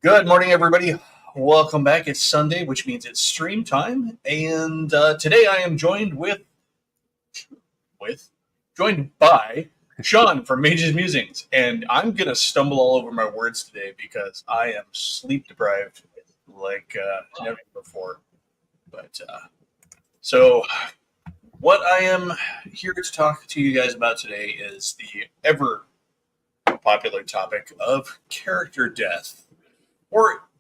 Good morning, everybody. Welcome back. It's Sunday, which means it's stream time, and today I am joined by Sean from Mage's Musings, and I'm gonna stumble all over my words today because I am sleep deprived like never before. But so, what I am here to talk to you guys about today is the ever popular topic of character death.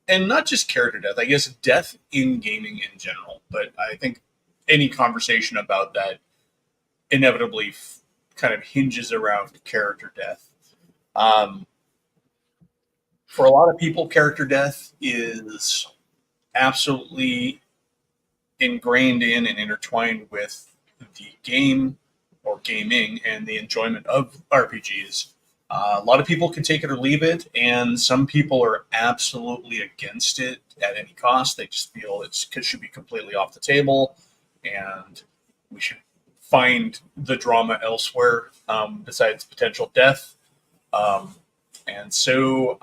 And not just character death, I guess death in gaming in general. But I think any conversation about that inevitably kind of hinges around character death. For a lot of people, character death is absolutely ingrained in and intertwined with the game or gaming and the enjoyment of RPGs. A lot of people can take it or leave it, and some people are absolutely against it at any cost. They just feel it should be completely off the table, and we should find the drama elsewhere besides potential death. And so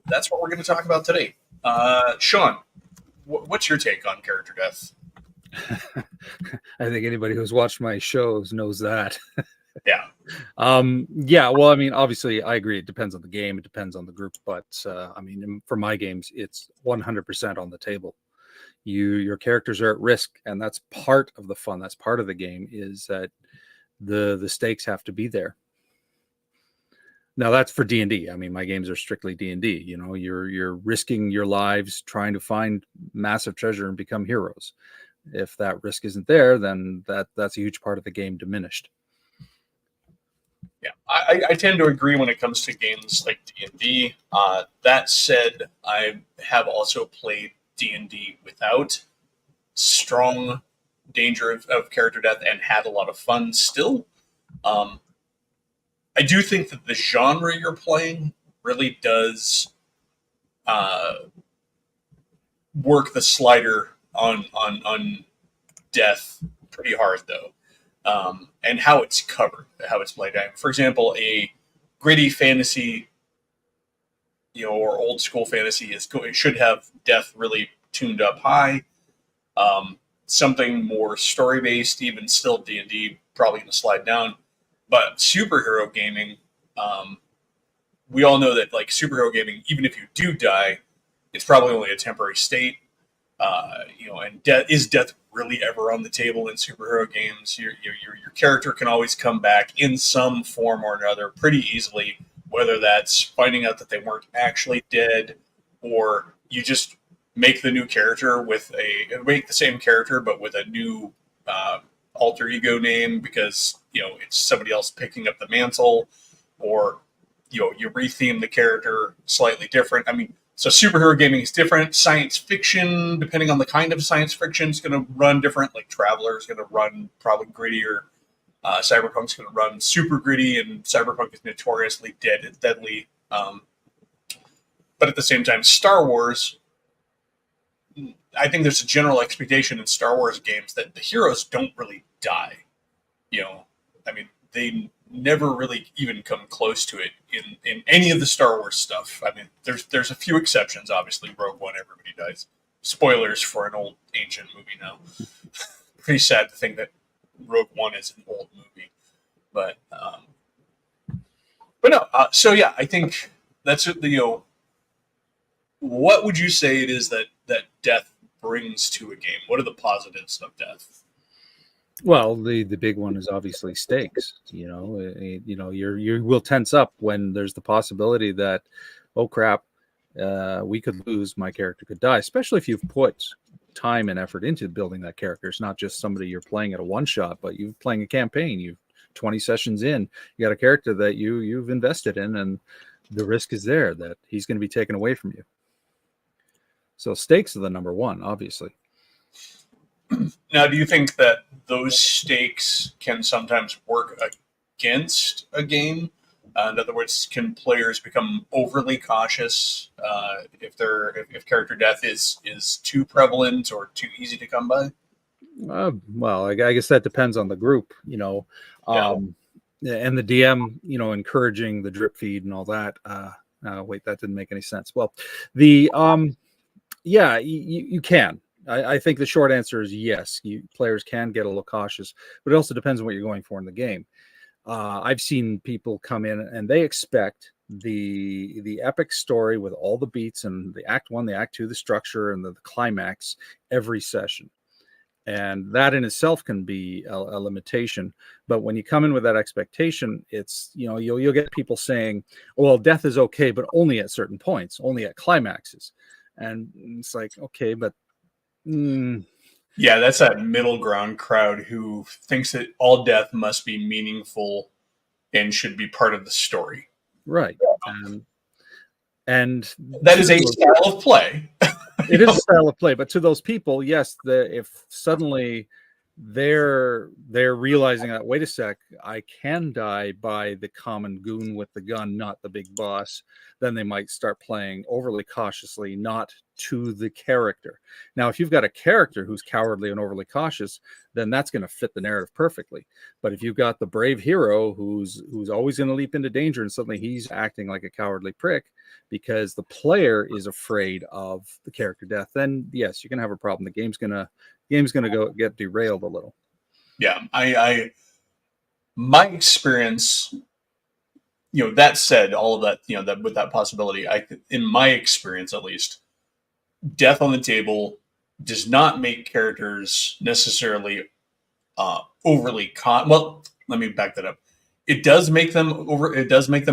that's what we're going to talk about today. Sean, what's your take on character death? I think anybody who's watched my shows knows that. Yeah. Well, I mean, obviously I agree. It depends on the game. It depends on the group. But I mean, for my games, it's 100% on the table. Your characters are at risk, and that's part of the fun. That's part of the game, is that the stakes have to be there. Now that's for D&D. I mean, my games are strictly D&D. You know, you're risking your lives trying to find massive treasure and become heroes. If that risk isn't there, then that's a huge part of the game diminished. Yeah, I tend to agree when it comes to games like D&D. That said, I have also played D&D without strong danger of character death and had a lot of fun still. I do think that the genre you're playing really does work the slider on death pretty hard, though. And how it's covered, how it's played out. For example, a gritty fantasy, or old school fantasy it should have death really tuned up high. Something more story based, even still D&D, probably going to slide down. But superhero gaming, we all know that like superhero gaming, even if you do die, it's probably only a temporary state. And death really ever on the table in superhero games? Your character can always come back in some form or another pretty easily, whether that's finding out that they weren't actually dead, or you just make the new character make the same character but with a new alter ego name because it's somebody else picking up the mantle, or you retheme the character slightly different. I mean, so superhero gaming is different. Science fiction, depending on the kind of science fiction, is going to run different. Like Traveler is going to run probably grittier. Cyberpunk's going to run super gritty, and Cyberpunk is notoriously deadly. But at the same time, Star Wars, I think there's a general expectation in Star Wars games that the heroes don't really die. I mean, they never really even come close to it in any of the Star Wars stuff. I mean, there's a few exceptions. Obviously, Rogue One, everybody dies. Spoilers for an old ancient movie now. Pretty sad to think that Rogue One is an old movie, but no. So yeah, I think that's what would you say it is that death brings to a game? What are the positives of death? Well, the big one is obviously stakes. You will tense up when there's the possibility that, oh crap, we could lose, my character could die. Especially if you've put time and effort into building that character. It's not just somebody you're playing at a one shot, but you're playing a campaign. You've 20 sessions in, you got a character that you've invested in, and the risk is there that he's going to be taken away from you. So stakes are the number one, obviously. Now, do you think that those stakes can sometimes work against a game? In other words, can players become overly cautious if character death is too prevalent or too easy to come by? Well, I guess that depends on the group. and the DM, encouraging the drip feed and all that. Wait, that didn't make any sense. Well, the yeah, you can. I think the short answer is yes. Players can get a little cautious, but it also depends on what you're going for in the game. I've seen people come in and they expect the epic story with all the beats and the act 1, the act 2, the structure, and the climax every session. And that in itself can be a limitation. But when you come in with that expectation, it's, you'll get people saying, well, death is okay, but only at certain points, only at climaxes. And it's like, okay, but yeah, that's that middle ground crowd who thinks that all death must be meaningful and should be part of the story. Right. And that is a style of play. It is a style of play, but to those people, yes, if suddenly they're realizing that, wait a sec, I can die by the common goon with the gun, not the big boss, then they might start playing overly cautiously, not to the character. Now, if you've got a character who's cowardly and overly cautious, then that's going to fit the narrative perfectly. But if you've got the brave hero who's always going to leap into danger and suddenly he's acting like a cowardly prick because the player is afraid of the character death, then yes, you're going to have a problem. The game's going to go get derailed a little. Yeah, my experience, that said, all of that, that with that possibility, in my experience at least, death on the table does not make characters necessarily overly well, let me back that up. It does make them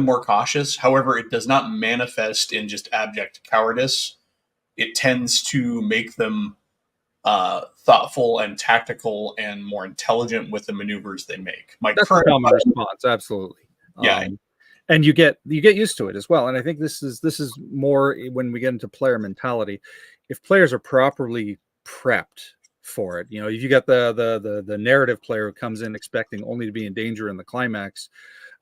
more cautious. However, it does not manifest in just abject cowardice. It tends to make them thoughtful and tactical and more intelligent with the maneuvers they make. That's a common response, absolutely. Yeah. And you get used to it as well. And I think this is more when we get into player mentality. If players are properly prepped for it, if you got the narrative player who comes in expecting only to be in danger in the climax,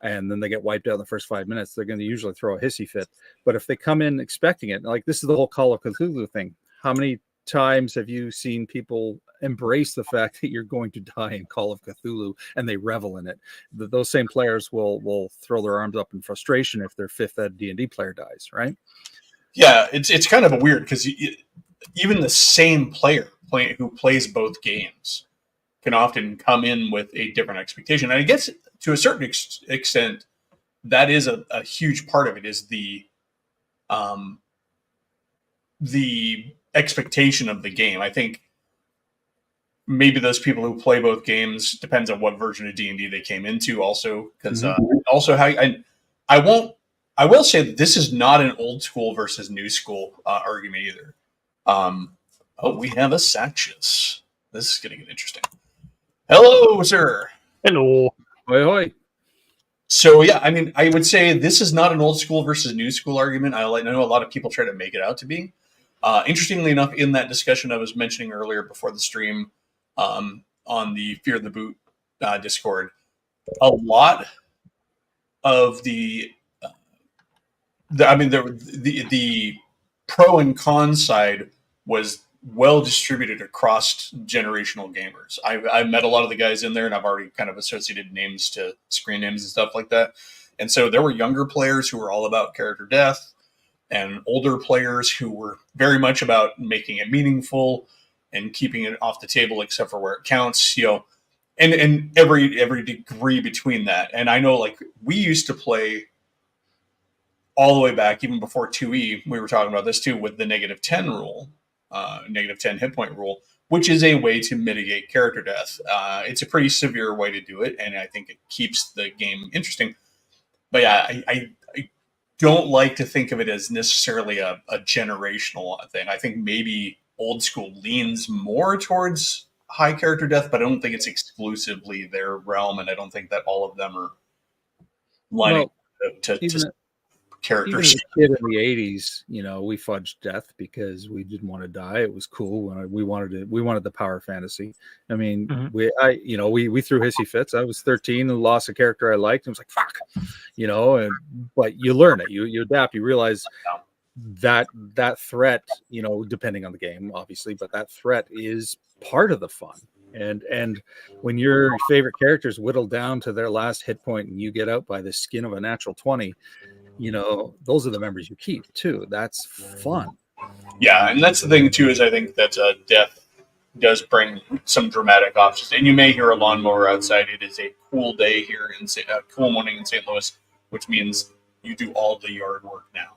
and then they get wiped out in the first 5 minutes, they're going to usually throw a hissy fit. But if they come in expecting it, like this is the whole Call of Cthulhu thing. How many times have you seen people embrace the fact that you're going to die in Call of Cthulhu and they revel in it? Those same players will throw their arms up in frustration if their 5th ed D&D player dies, right? Yeah, it's kind of a weird because even the same player who plays both games can often come in with a different expectation. And I guess to a certain extent, that is a huge part of it, is the expectation of the game. I think maybe those people who play both games, depends on what version of D&D they came into also, because also how I will say that this is not an old school versus new school argument either. We have a Sactius. This is going to get interesting. Hello, sir. Hello. Hoi, hoi. So, yeah, I mean, I would say this is not an old school versus new school argument. I know a lot of people try to make it out to be. Interestingly enough, in that discussion I was mentioning earlier before the stream on the Fear the Boot Discord, a lot of the pro and con side was well distributed across generational gamers. I've met a lot of the guys in there, and I've already kind of associated names to screen names and stuff like that. And so there were younger players who were all about character death, and older players who were very much about making it meaningful and keeping it off the table except for where it counts, and every degree between that. And I know, like, we used to play all the way back, even before 2E, we were talking about this too, with the -10 rule, -10 hit point rule, which is a way to mitigate character death. It's a pretty severe way to do it, and I think it keeps the game interesting. But yeah, I don't like to think of it as necessarily a generational thing. I think maybe old school leans more towards high character death, but I don't think it's exclusively their realm, and I don't think that all of them are lining to characters. Even as a kid in the 80s, we fudged death because we didn't want to die. It was cool. We wanted the power fantasy. I mean, we threw hissy fits. I was 13 and lost a character I liked, and was like, fuck, but you learn it. You adapt. You realize that threat, depending on the game, obviously, but that threat is part of the fun. And when your favorite characters whittle down to their last hit point and you get out by the skin of a natural 20, those are the members you keep too. That's fun. Yeah, and that's the thing too, is I think that death does bring some dramatic options. And you may hear a lawnmower outside. It is a cool day here a cool morning in St. Louis, which means you do all the yard work now.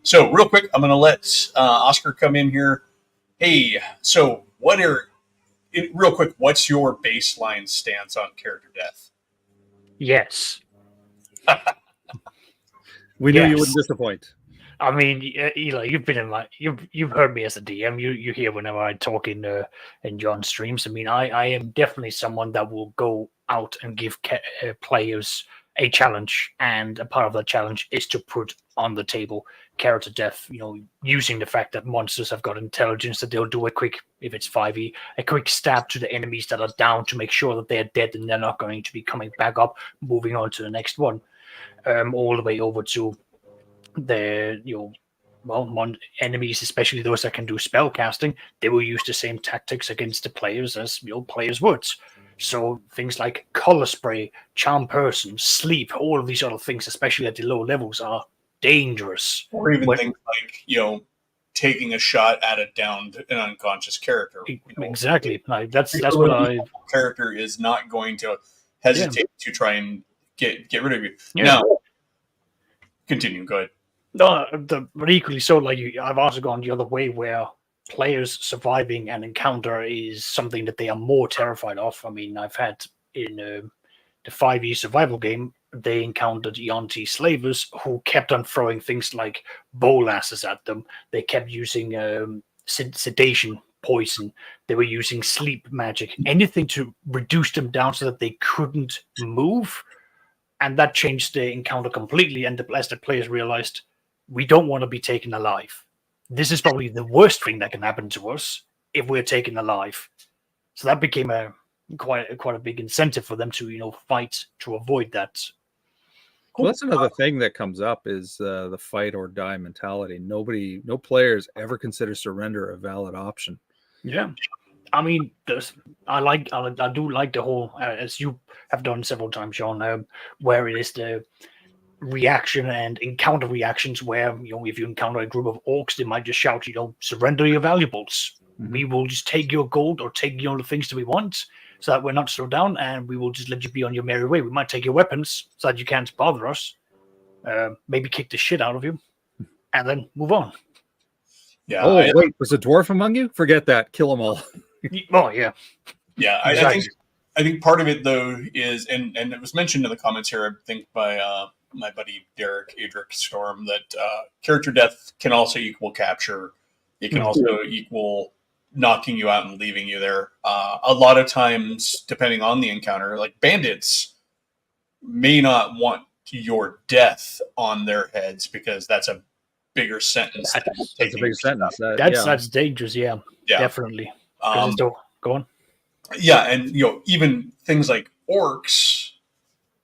So real quick, I'm going to let Oscar come in here. Hey, so real quick, what's your baseline stance on character death? Yes. We knew you wouldn't disappoint. I mean, Eli, you've been in you've heard me as a DM. You hear whenever I talk in John's streams. I mean, I am definitely someone that will go out and give players a challenge, and a part of that challenge is to put on the table character death. Using the fact that monsters have got intelligence, that they'll do if it's 5e, a quick stab to the enemies that are down to make sure that they're dead and they're not going to be coming back up. Moving on to the next one, all the way over to the enemies, especially those that can do spell casting. They will use the same tactics against the players as players would. So things like color spray, charm person, sleep, all of these other things, especially at the low levels, are dangerous. Or even things like taking a shot at an unconscious character. Exactly. That's what character is not going to hesitate to try and get rid of you. Yeah. Now, continue. Go ahead. No, but equally so, I've also gone the other way, where players surviving an encounter is something that they are more terrified of. I mean, I've had in the 5e survival game, they encountered Yonti slavers who kept on throwing things like bolasses at them. They kept using sedation poison. They were using sleep magic, anything to reduce them down so that they couldn't move. And that changed the encounter completely. And as the players realized, we don't want to be taken alive. This is probably the worst thing that can happen to us if we're taken alive. So that became quite a big incentive for them to fight to avoid that. Well, that's another thing that comes up is the fight or die mentality. No players ever consider surrender a valid option. Yeah. I mean, I do like the whole, as you have done several times, Sean, where it is the reaction and encounter reactions where, if you encounter a group of orcs, they might just shout, surrender your valuables. Mm-hmm. We will just take your gold or take the things that we want so that we're not slowed down, and we will just let you be on your merry way. We might take your weapons so that you can't bother us, maybe kick the shit out of you, and then move on. Yeah. Oh, wait, was a dwarf among you? Forget that. Kill them all. Oh, yeah. Yeah, exactly. I think part of it, though, is, and it was mentioned in the comments here, I think, by my buddy Derek Adric Storm, that character death can also equal capture. It can also equal knocking you out and leaving you there. A lot of times, depending on the encounter, like bandits may not want your death on their heads because that's a bigger sentence. That's a bigger sentence. That's dangerous. Yeah, definitely. Go on. Yeah, and even things like orcs,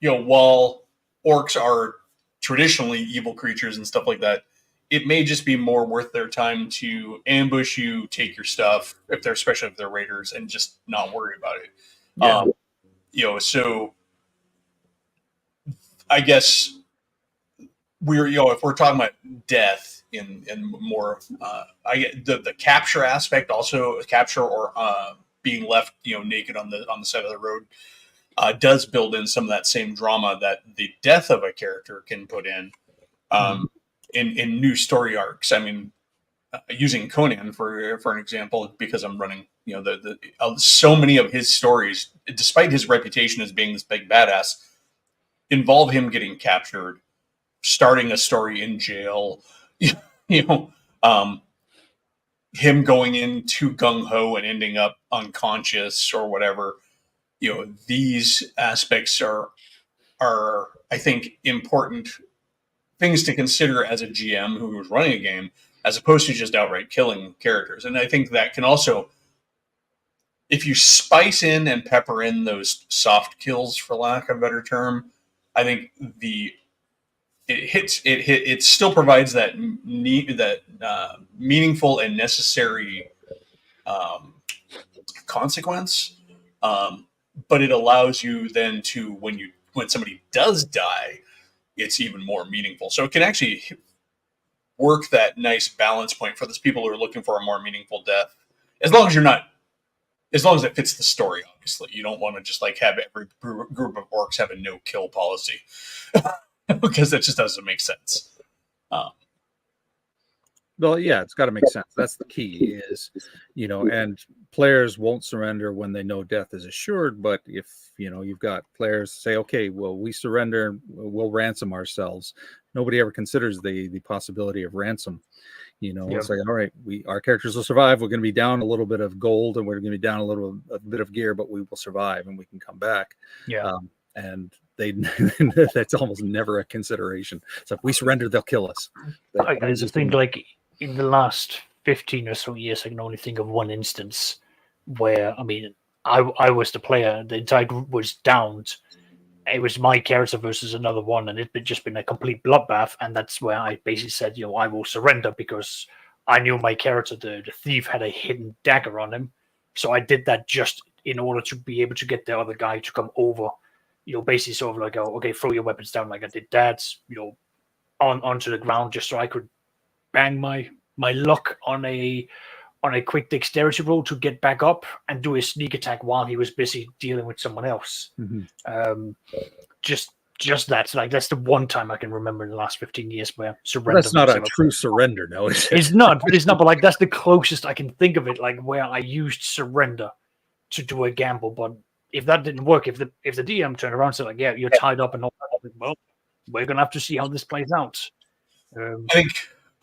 while orcs are traditionally evil creatures and stuff like that, it may just be more worth their time to ambush you, take your stuff, especially if they're raiders, and just not worry about it. Yeah. So I guess if we're talking about death in more, I get the capture aspect, also capture or being left naked on the side of the road, does build in some of that same drama that the death of a character can put in new story arcs. I mean, using Conan for an example, because I'm running, so many of his stories, despite his reputation as being this big badass, involve him getting captured, starting a story in jail, him going in too gung ho and ending up unconscious or whatever. These aspects are I think important things to consider as a GM who was running a game, as opposed to just outright killing characters. And I think that can also, if you spice in and pepper in those soft kills, for lack of a better term, I think it still provides that meaningful and necessary consequence. But it allows you then to, when somebody does die, it's even more meaningful. So it can actually work that nice balance point for those people who are looking for a more meaningful death. As long as it fits the story, obviously. You don't want to just like have every group of orcs have a no kill policy because that just doesn't make sense. Well, yeah, it's got to make sense. That's the key is, and players won't surrender when they know death is assured. But if, you've got players say, okay, well, we surrender, we'll ransom ourselves. Nobody ever considers the possibility of ransom. It's like, all right, our characters will survive. We're going to be down a little bit of gold and we're going to be down a bit of gear, but we will survive and we can come back. Yeah. And that's almost never a consideration. It's like, we surrender, they'll kill us. I just think like in the last 15 or so years, I can only think of one instance where, I was the player, the entire group was downed. It was my character versus another one, and it'd just been a complete bloodbath. And that's where I basically said, I will surrender, because I knew my character, the thief, had a hidden dagger on him. So I did that just in order to be able to get the other guy to come over. Basically sort of like, okay, throw your weapons down like I did Dad's, onto the ground, just so I could bang my luck on a quick dexterity roll to get back up and do a sneak attack while he was busy dealing with someone else. Mm-hmm. Just that. Like, that's the one time I can remember in the last 15 years where surrender. That's not a true surrender, no. It's not. But like, that's the closest I can think of it. Like, where I used surrender to do a gamble. But if that didn't work, if the DM turned around and said, like, yeah, you're tied up and all that, well, we're gonna have to see how this plays out. I think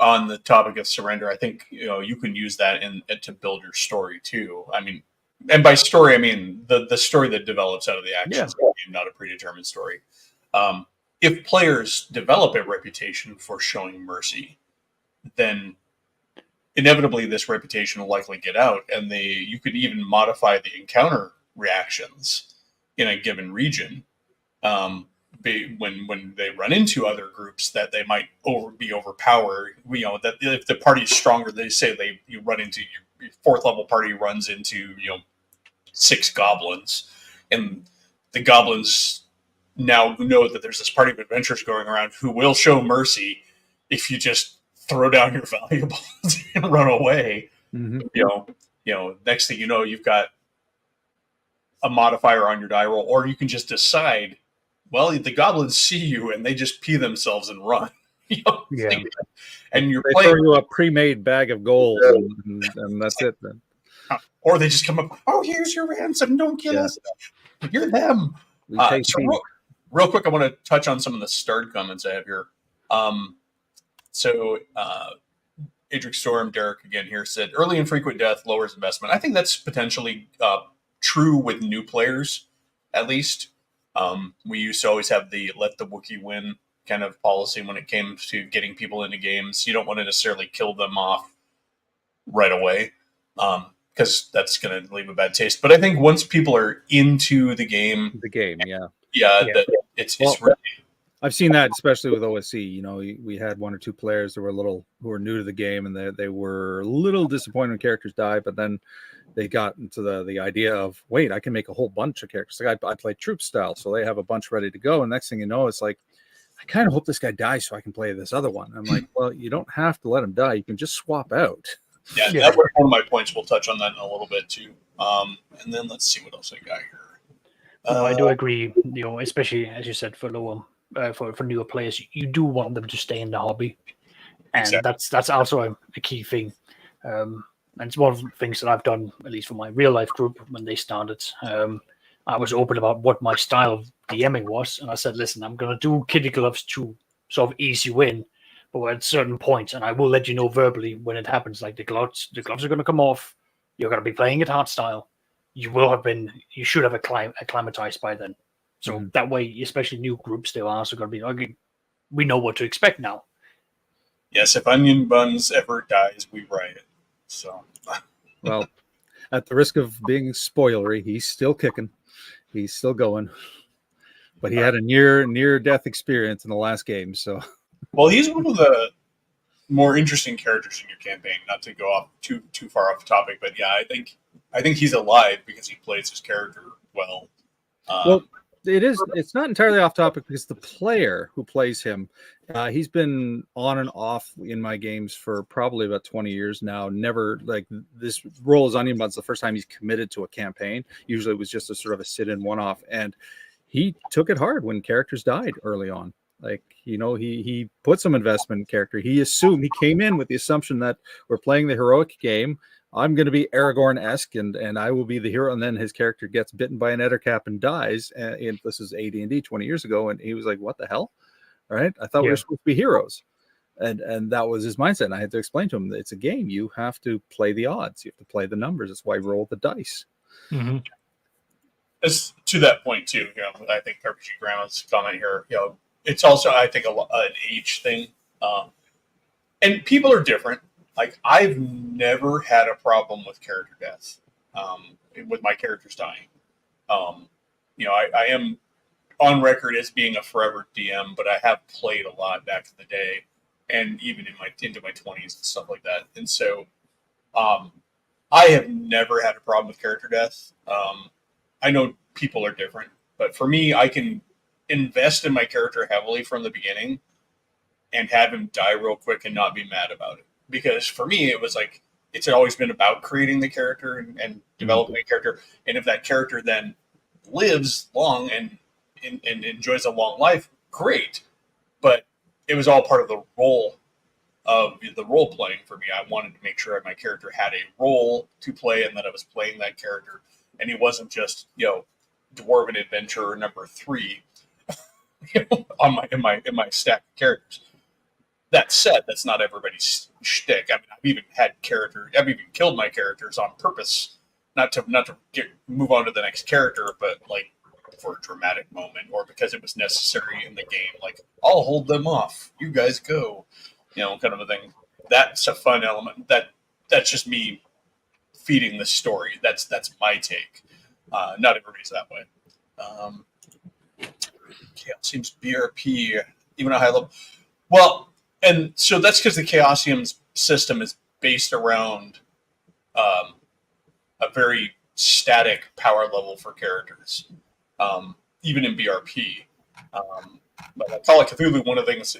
on the topic of surrender, I think you can use that to build your story too. And by story, I mean the story that develops out of the actions, not a predetermined story. If players develop a reputation for showing mercy, then inevitably this reputation will likely get out, and you could even modify the encounter reactions in a given region. When they run into other groups that they might be overpowered, that if the party is stronger, they say you run into your fourth level party runs into 6 goblins, and the goblins now know that there's this party of adventurers going around who will show mercy if you just throw down your valuables and run away. Mm-hmm. Next thing you know, you've got a modifier on your die roll, or you can just decide, well, the goblins see you and they just pee themselves and run. And you're they playing, throw you a pre-made bag of gold, and that's it then. Or they just come up, oh, here's your ransom, don't kill us. You're them. Real quick, I want to touch on some of the starred comments I have here. Adric Storm, Derek again here said, early and frequent death lowers investment. I think that's potentially true with new players, at least. We used to always have the let the Wookiee win kind of policy when it came to getting people into games. You don't want to necessarily kill them off right away, because that's going to leave a bad taste. But I think once people are into the game, it's really. I've seen that, especially with OSC. We had 1 or 2 players who were new to the game, and they were a little disappointed when characters died, but then they got into the idea of, wait, I can make a whole bunch of characters. Like I play troop style, so they have a bunch ready to go. And next thing you know, it's like, I kind of hope this guy dies so I can play this other one. I'm like, well, you don't have to let him die. You can just swap out. Yeah, that was one of my points. We'll touch on that in a little bit too. And then let's see what else I got here. I do agree. Especially as you said, for newer players, you do want them to stay in the hobby, and that's also a key thing. And it's one of the things that I've done, at least for my real life group when they started. I was open about what my style of DMing was, and I said, listen, I'm going to do kitty gloves to sort of ease you in, but at certain points, and I will let you know verbally when it happens, like the gloves are going to come off. You're going to be playing it hard style. You should have acclimatized by then. So that way, especially new groups, they're also going to be, okay, we know what to expect now. Yes, if Onion Buns ever dies, we riot. So, well, at the risk of being spoilery, he's still kicking. He's still going. But he had a near death experience in the last game. So, well, he's one of the more interesting characters in your campaign. Not to go off too far off the topic, but yeah, I think he's alive because he plays his character well. Well, it is. It's not entirely off topic because the player who plays him, he's been on and off in my games for probably about 20 years now. Never like this role is Onion Buns the first time he's committed to a campaign. Usually it was just a sort of a sit-in one-off, and he took it hard when characters died early on. Like, you know, he put some investment in character. He came in with the assumption that we're playing the heroic game. I'm going to be Aragorn-esque, and I will be the hero. And then his character gets bitten by an ettercap and dies. And this is AD&D 20 years ago, and he was like, "What the hell?" All right, I thought we were supposed to be heroes, and that was his mindset. And I had to explain to him that it's a game. You have to play the odds. You have to play the numbers. That's why I roll the dice. Mm-hmm. As to that point too, you know, I think RPG Grandma's comment here, you know, it's also I think an age thing, and people are different. Like, I've never had a problem with character death, with my characters dying. You know, I am on record as being a forever DM, but I have played a lot back in the day, and even into my 20s and stuff like that. And so, I have never had a problem with character death. I know people are different, but for me, I can invest in my character heavily from the beginning and have him die real quick and not be mad about it. Because for me, it was like, it's always been about creating the character and developing a character. And if that character then lives long and enjoys a long life, great. But it was all part of the role of the role playing for me. I wanted to make sure my character had a role to play and that I was playing that character. And he wasn't just, you know, Dwarven Adventurer number 3 on in my stack of characters. That said, that's not everybody's shtick. I mean, I've even killed my characters on purpose, not to move on to the next character, but like for a dramatic moment or because it was necessary in the game. Like, I'll hold them off. You guys go, you know, kind of a thing. That's a fun element. That's just me feeding the story. That's my take. Not everybody's that way. Chaos seems BRP, even a high level. Well, and so that's because the Chaosium system is based around a very static power level for characters, even in BRP. But Call of Cthulhu, one of the things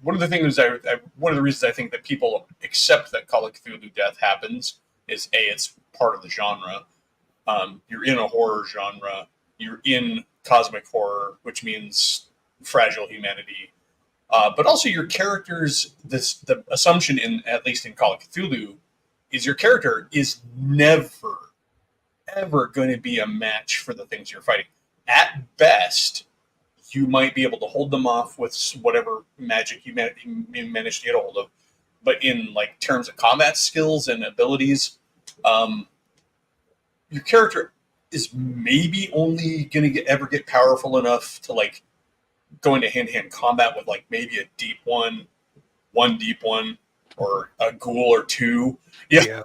one of the reasons I think that people accept that Call of Cthulhu death happens is it's part of the genre. You're in a horror genre. You're in cosmic horror, which means fragile humanity. But also your characters, the assumption at least in Call of Cthulhu, is your character is never, ever going to be a match for the things you're fighting. At best, you might be able to hold them off with whatever magic you manage to get a hold of. But in like terms of combat skills and abilities, your character is maybe only going to ever get powerful enough to like go into hand-to-hand combat with like maybe a deep one deep one, or a ghoul or two. Yeah.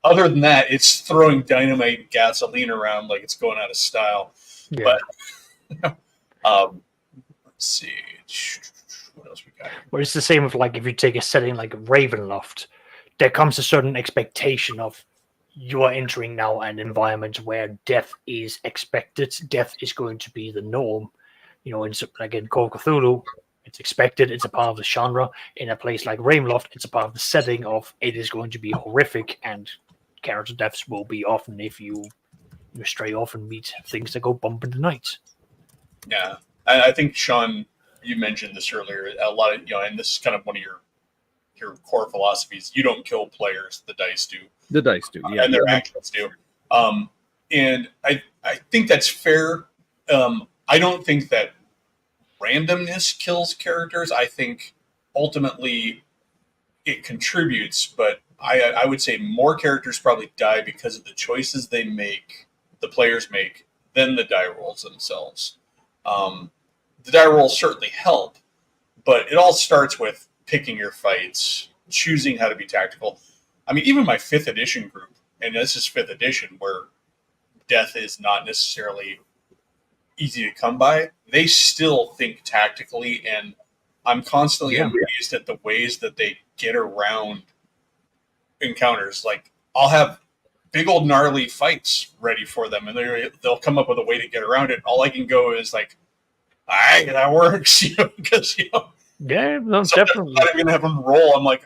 Other than that, it's throwing dynamite and gasoline around like it's going out of style. Yeah. But let's see. What else we got? Well, it's the same with like if you take a setting like Ravenloft, there comes a certain expectation of you are entering now an environment where death is expected. Death is going to be the norm. You know, like in Call of Cthulhu, it's expected. It's a part of the genre. In a place like Ravenloft, it's a part of the setting of it is going to be horrific, and character deaths will be often if you stray off and meet things that go bump in the night. Yeah, I think Sean, you mentioned this earlier. A lot of and this is kind of one of your core philosophies. You don't kill players; the dice do. The dice do, yeah, and their actions do. And I think that's fair. I don't think that randomness kills characters. I think ultimately it contributes, but I would say more characters probably die because of the choices the players make, than the die rolls themselves. The die rolls certainly help, but it all starts with picking your fights, choosing how to be tactical. I mean, even my 5th edition group, and this is 5th edition, where death is not necessarily easy to come by, they still think tactically, and I'm constantly amazed at the ways that they get around encounters. Like, I'll have big old gnarly fights ready for them, and they'll come up with a way to get around it. All I can go is like, all right, that works, because Yeah, no, so definitely. I'm going to have them roll. I'm like,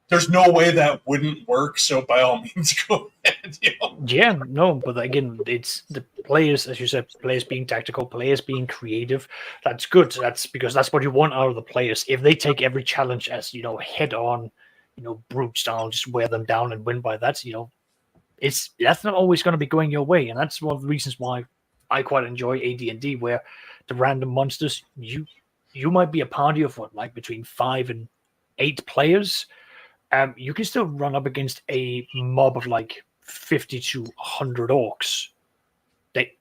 there's no way that wouldn't work. So by all means, go ahead. Yeah, no, but again, it's the players, as you said, players being tactical, players being creative. That's good. That's because that's what you want out of the players. If they take every challenge as head on, brute style, just wear them down and win by that, that's not always going to be going your way, and that's one of the reasons why I quite enjoy AD&D, where the random monsters you might be a party of like between 5 and 8 players. You can still run up against a mob of like 50 to 100 orcs. They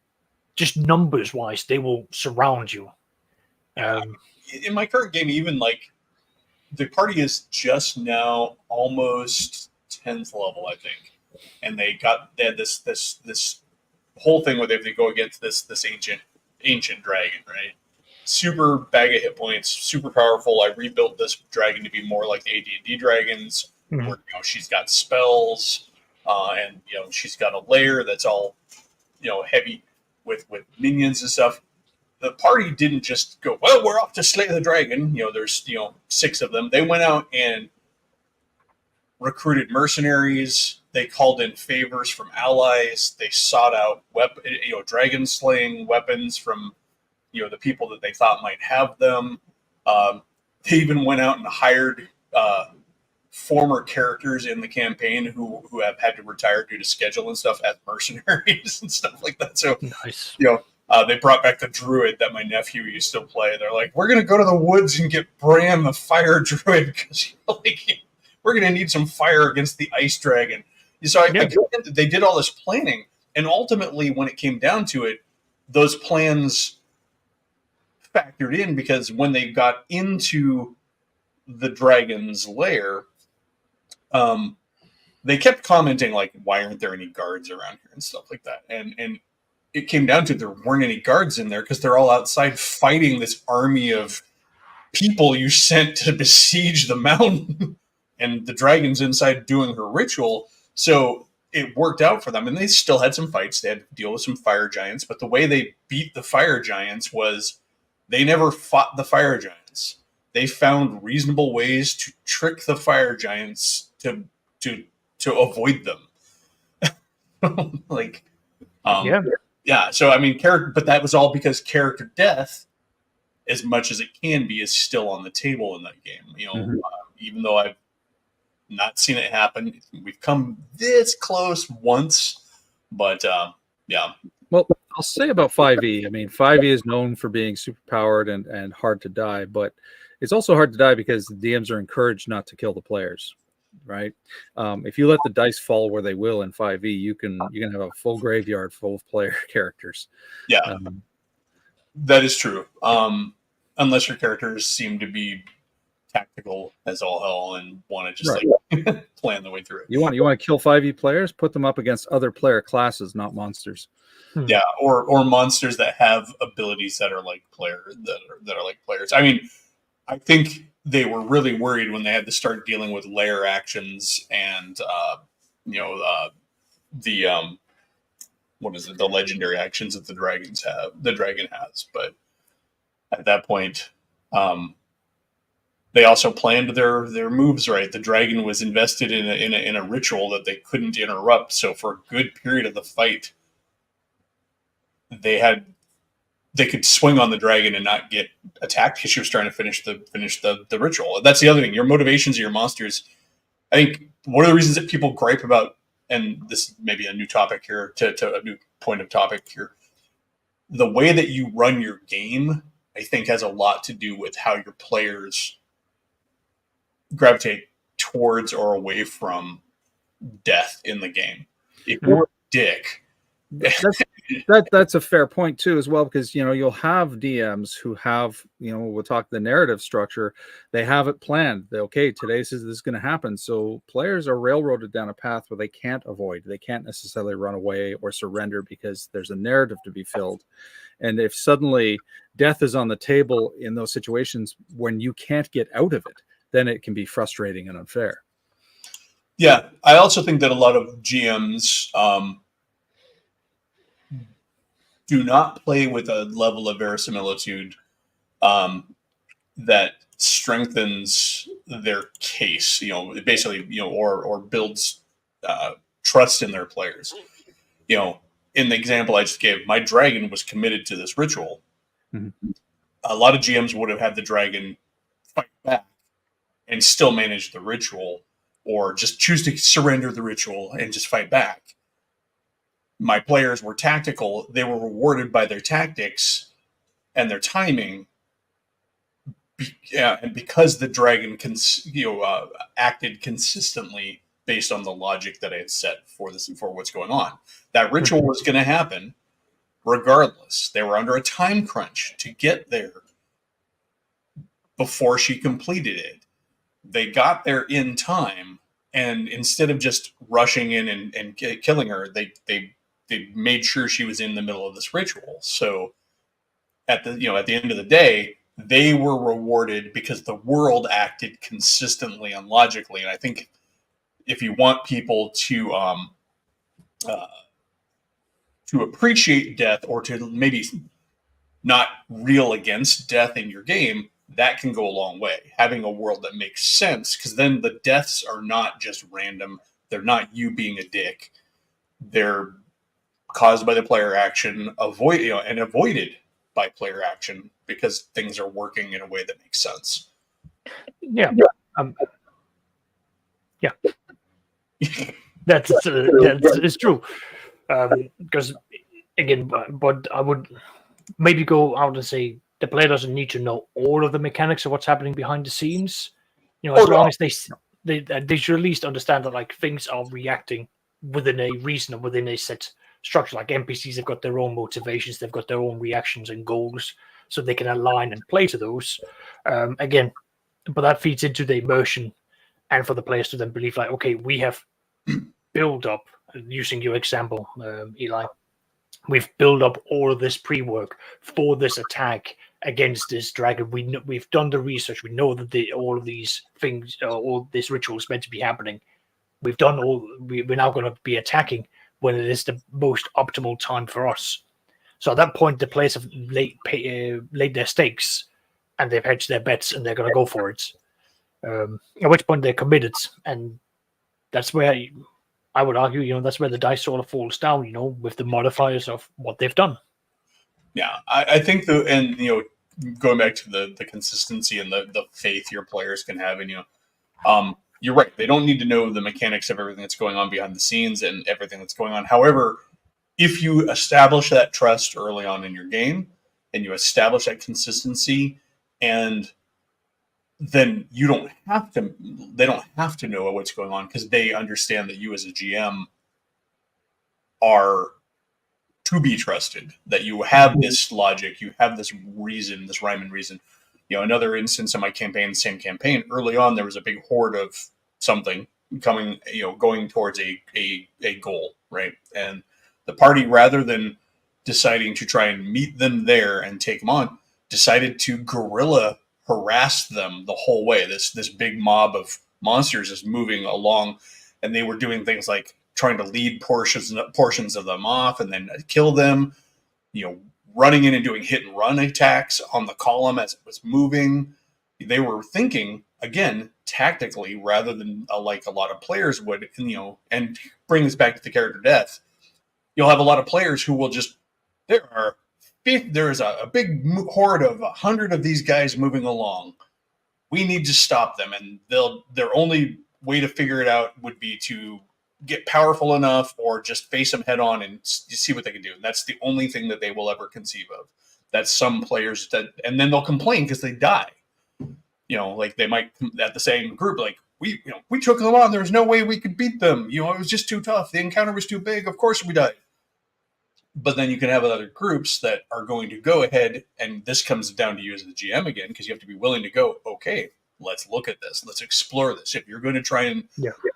just numbers wise, they will surround you. In my current game, even like the party is just now almost 10th level, I think, and they had this whole thing where they have to go against this ancient dragon, right? Super bag of hit points, super powerful. I rebuilt this dragon to be more like the AD&D dragons, where she's got spells, and she's got a lair that's all heavy with minions and stuff. The party didn't just go, well, we're off to slay the dragon. There's 6 of them. They went out and recruited mercenaries. They called in favors from allies. They sought out dragon slaying weapons from the people that they thought might have them. They even went out and hired former characters in the campaign who have had to retire due to schedule and stuff as mercenaries and stuff like that. So nice. They brought back the druid that my nephew used to play. They're like, we're going to go to the woods and get Bran the fire druid because we're going to need some fire against the ice dragon. So they did all this planning, and ultimately when it came down to it, those plans factored in, because when they got into the dragon's lair, they kept commenting like, why aren't there any guards around here and stuff like that, and it came down to there weren't any guards in there because they're all outside fighting this army of people you sent to besiege the mountain, and the dragon's inside doing her ritual. So it worked out for them, and they still had some fights. They had to deal with some fire giants, but the way they beat the fire giants was they never fought the fire giants. They found reasonable ways to trick the fire giants to avoid them. Yeah. So I mean, but that was all because character death, as much as it can be, is still on the table in that game. Even though I've not seen it happen, we've come this close once, but yeah. Well, I'll say about 5e. I mean, 5e is known for being super powered and hard to die, but it's also hard to die because the DMs are encouraged not to kill the players, right? If you let the dice fall where they will in 5e, you can have a full graveyard full of player characters. Yeah, that is true. Unless your characters seem to be tactical as all hell and want to just like plan the way through it. You want to kill 5e players? Put them up against other player classes, not monsters. Yeah, or monsters that have abilities that are like players that are like players. I mean, I think they were really worried when they had to start dealing with lair actions and the legendary actions that the dragon has. But at that point, they also planned their moves right. The dragon was invested in a ritual that they couldn't interrupt. So for a good period of the fight, they could swing on the dragon and not get attacked because she was trying to finish the ritual. That's the other thing. Your motivations of your monsters. I think one of the reasons that people gripe about, and this may be a new topic here, to a new point of topic here, the way that you run your game, I think, has a lot to do with how your players gravitate towards or away from death in the game. If you're a dick, that's a fair point too, as well, because you'll have DMs who have we'll talk the narrative structure. They have it planned. This is going to happen. So players are railroaded down a path where they can't avoid. They can't necessarily run away or surrender because there's a narrative to be filled. And if suddenly death is on the table in those situations when you can't get out of it, then it can be frustrating and unfair. Yeah, I also think that a lot of GMs do not play with a level of verisimilitude that strengthens their case. Basically, or builds trust in their players. In the example I just gave, my dragon was committed to this ritual. Mm-hmm. A lot of GMs would have had the dragon fight back and still manage the ritual, or just choose to surrender the ritual and just fight back. My players were tactical. They were rewarded by their tactics and their timing. And because the dragon acted consistently based on the logic that I had set for what's going on, that ritual was going to happen regardless. They were under a time crunch to get there before she completed it. They got there in time, and instead of just rushing in and killing her, they made sure she was in the middle of this ritual. So at the end of the day, they were rewarded because the world acted consistently and logically. And I think if you want people to appreciate death, or to maybe not reel against death in your game, that can go a long way. Having a world that makes sense, because then the deaths are not just random. They're not you being a dick. They're caused by the player action, avoided by player action, because things are working in a way that makes sense. Yeah. Yeah. That's true. Because again, but I would maybe go out and say the player doesn't need to know all of the mechanics of what's happening behind the scenes. As long as they should at least understand that like things are reacting within a reason or within a set structure. Like NPCs have got their own motivations, they've got their own reactions and goals, so they can align and play to those. Again, but that feeds into the immersion, and for the players to then believe like, okay, we have built up, using your example, Eli, we've built up all of this pre-work for this attack against this dragon. We've done the research. We know that all of these things, all this ritual is meant to be happening. We've done all. We're now going to be attacking when it is the most optimal time for us. So at that point, the players have laid their stakes, and they've hedged their bets, and they're going to go for it. At which point they're committed, and that's where I would argue, that's where the dice sort of falls down, with the modifiers of what they've done. Yeah, I think going back to the consistency and the faith your players can have in you, you're right. They don't need to know the mechanics of everything that's going on behind the scenes and everything that's going on. However, if you establish that trust early on in your game, and you establish that consistency, and then they don't have to know what's going on, because they understand that you as a GM are to be trusted, that you have this logic, you have this reason, this rhyme and reason. Another instance in my campaign, same campaign, early on, there was a big horde of something coming, going towards a goal, right? And the party, rather than deciding to try and meet them there and take them on, decided to guerrilla harass them the whole way. This big mob of monsters is moving along, and they were doing things like trying to lead portions of them off and then kill them, running in and doing hit and run attacks on the column as it was moving. They were thinking, again, tactically, rather than like a lot of players would, and bring this back to the character death. You'll have a lot of players who will just, there's a big horde of 100 of these guys moving along. We need to stop them, and their only way to figure it out would be to get powerful enough, or just face them head on and see what they can do. And that's the only thing that they will ever conceive of. That's some players and then they'll complain because they die. Like they might, at the same group, like we took them on. There was no way we could beat them. It was just too tough. The encounter was too big. Of course we died. But then you can have other groups that are going to go ahead, and this comes down to you as the GM again, because you have to be willing to go, okay, let's look at this. Let's explore this. If you're going to try and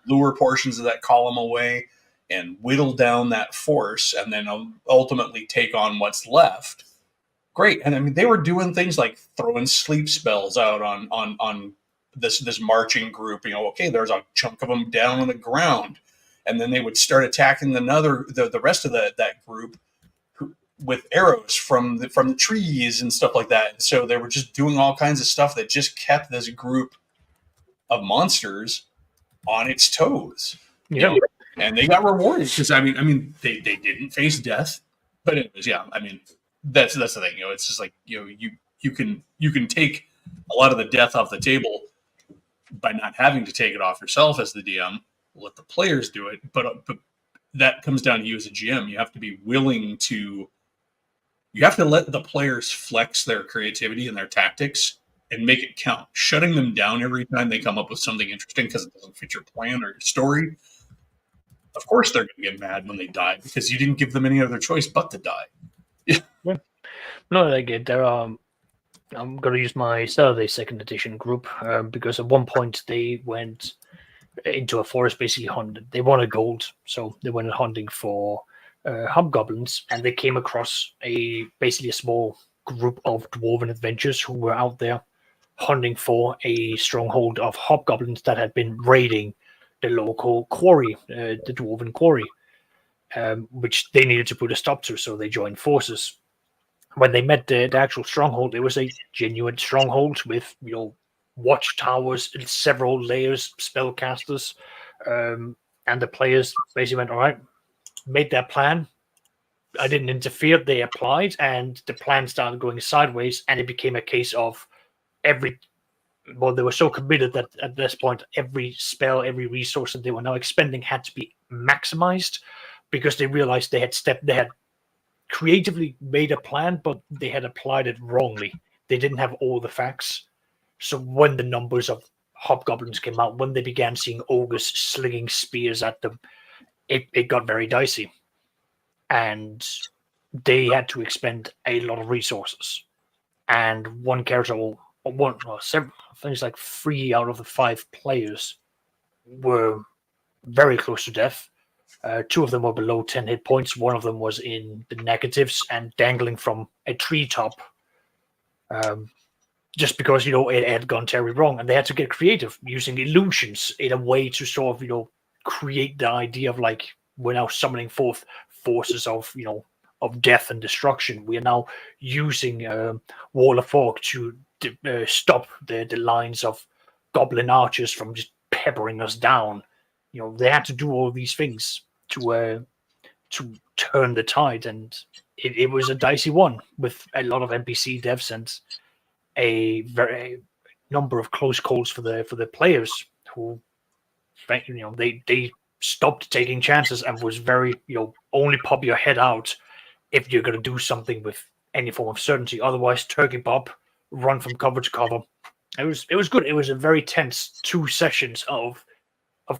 lure portions of that column away and whittle down that force, and then ultimately take on what's left, great. And I mean, they were doing things like throwing sleep spells out on this marching group. Okay, there's a chunk of them down on the ground, and then they would start attacking the rest of that group with arrows from the trees and stuff like that. And so they were just doing all kinds of stuff that just kept this group of monsters on its toes. Yeah. And they got rewarded because I mean they didn't face death, but it was I mean that's the thing. It's just like you can take a lot of the death off the table by not having to take it off yourself as the DM. Let the players do it, but that comes down to you as a GM. You have to be willing to. You have to let the players flex their creativity and their tactics and make it count. Shutting them down every time they come up with something interesting because it doesn't fit your plan or your story. Of course they're going to get mad when they die because you didn't give them any other choice but to die. Yeah. No, I get there. I'm going to use my Saturday 2nd edition group because at one point they went into a forest basically hunting. They wanted gold, so they went hunting for hobgoblins, and they came across basically a small group of dwarven adventurers who were out there hunting for a stronghold of hobgoblins that had been raiding the local quarry, the dwarven quarry, which they needed to put a stop to, so they joined forces. When they met the actual stronghold, it was a genuine stronghold with watchtowers, several layers, spellcasters, and the players basically went, all right, made their plan. I didn't interfere. They applied, and the plan started going sideways, and it became a case of they were so committed that at this point, every spell, every resource that they were now expending had to be maximized because they realized they had creatively made a plan, but they had applied it wrongly. They didn't have all the facts. So when the numbers of hobgoblins came out, when they began seeing ogres slinging spears at them, it got very dicey. And they had to expend a lot of resources. And one character, several things like 3 out of the 5 players were very close to death. 2 of them were below 10 hit points. One of them was in the negatives and dangling from a treetop. Just because, it had gone terribly wrong. And they had to get creative using illusions in a way to sort of, create the idea of like, we're now summoning forth forces of, of death and destruction. We are now using Wall of Fog to stop the lines of goblin archers from just peppering us down. They had to do all these things to turn the tide, and it was a dicey one with a lot of NPC devs and a very number of close calls for the players who, they stopped taking chances and was very, only pop your head out if you're going to do something with any form of certainty. Otherwise, turkey pop, run from cover to cover. It was good. It was a very tense 2 sessions of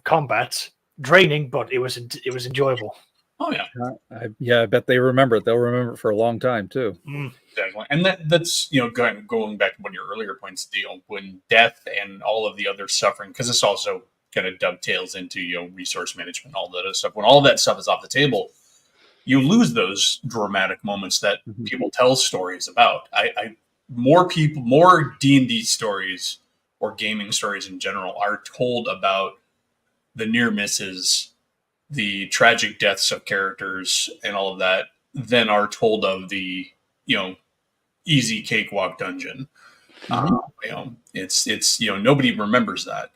combat, draining, but it was enjoyable. Oh yeah, I bet they remember it. They'll remember it for a long time too. Exactly, and that's going back to one of your earlier points, Deal, when death and all of the other suffering, because this also kind of dovetails into resource management, all that other stuff. When all of that stuff is off the table, you lose those dramatic moments that people tell stories about. More D&D stories or gaming stories in general are told about the near misses, the tragic deaths of characters, and all of that than are told of the easy cakewalk dungeon. It's nobody remembers that.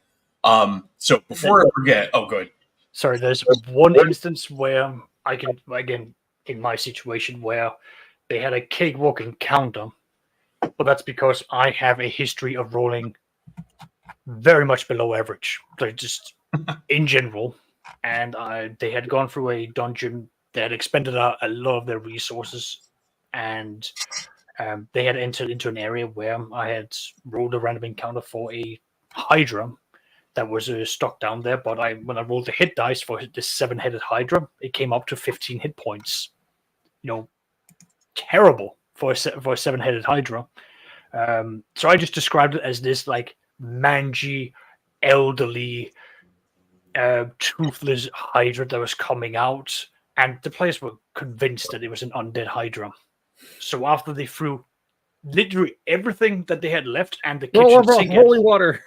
So before I forget, go ahead. Sorry, there's one instance where I can, again, in my situation, where they had a cakewalk encounter, but that's because I have a history of rolling very much below average. Like just in general, and they had gone through a dungeon. They had expended a lot of their resources, and they had entered into an area where I had rolled a random encounter for a Hydra that was stuck down there. But when I rolled the hit dice for this 7-headed Hydra, it came up to 15 hit points. Terrible for a 7-headed Hydra. So I just described it as this like mangy, elderly, toothless Hydra that was coming out, and the players were convinced that it was an undead Hydra. So after they threw literally everything that they had left and the Roll kitchen over sink. holy water.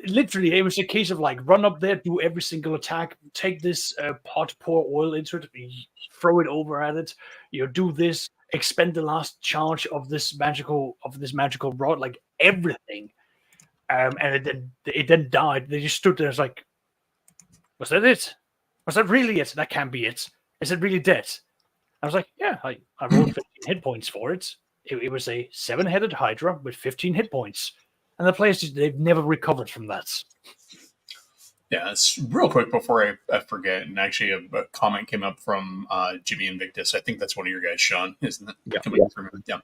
Literally, it was a case of like run up there, do every single attack, take this pot, pour oil into it, throw it over at it, do this, expend the last charge of this magical rod, like everything. And it then died. They just stood there. It's like, was that it? Was that really it? That can't be it. Is it really dead? I was like, yeah, I rolled 15 hit points for it. It was a 7-headed Hydra with 15 hit points. And the players, they've never recovered from that. Yeah, it's real quick before I forget, and actually a comment came up from Jimmy Invictus. I think that's one of your guys, Sean, isn't it? Yeah. Coming from him. Yeah.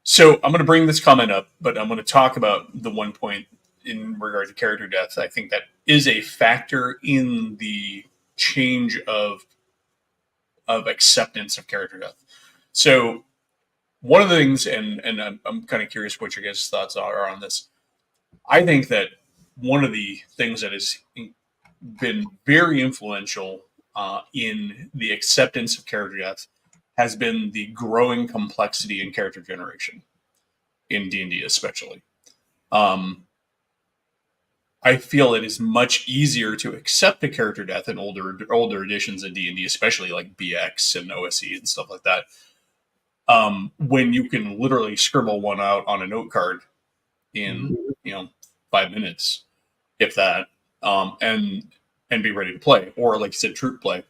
So I'm going to bring this comment up, but I'm going to talk about the one point in regard to character death. I think that is a factor in the change of acceptance of character death. So one of the things, and I'm kind of curious what your guys' thoughts are on this. I think that one of the things that has been very influential in the acceptance of character death has been the growing complexity in character generation in D&D especially. I feel it is much easier to accept a character death in older editions of D&D, especially like BX and OSE and stuff like that, when you can literally scribble one out on a note card in 5 minutes, if that, and be ready to play, or like you said, troop play.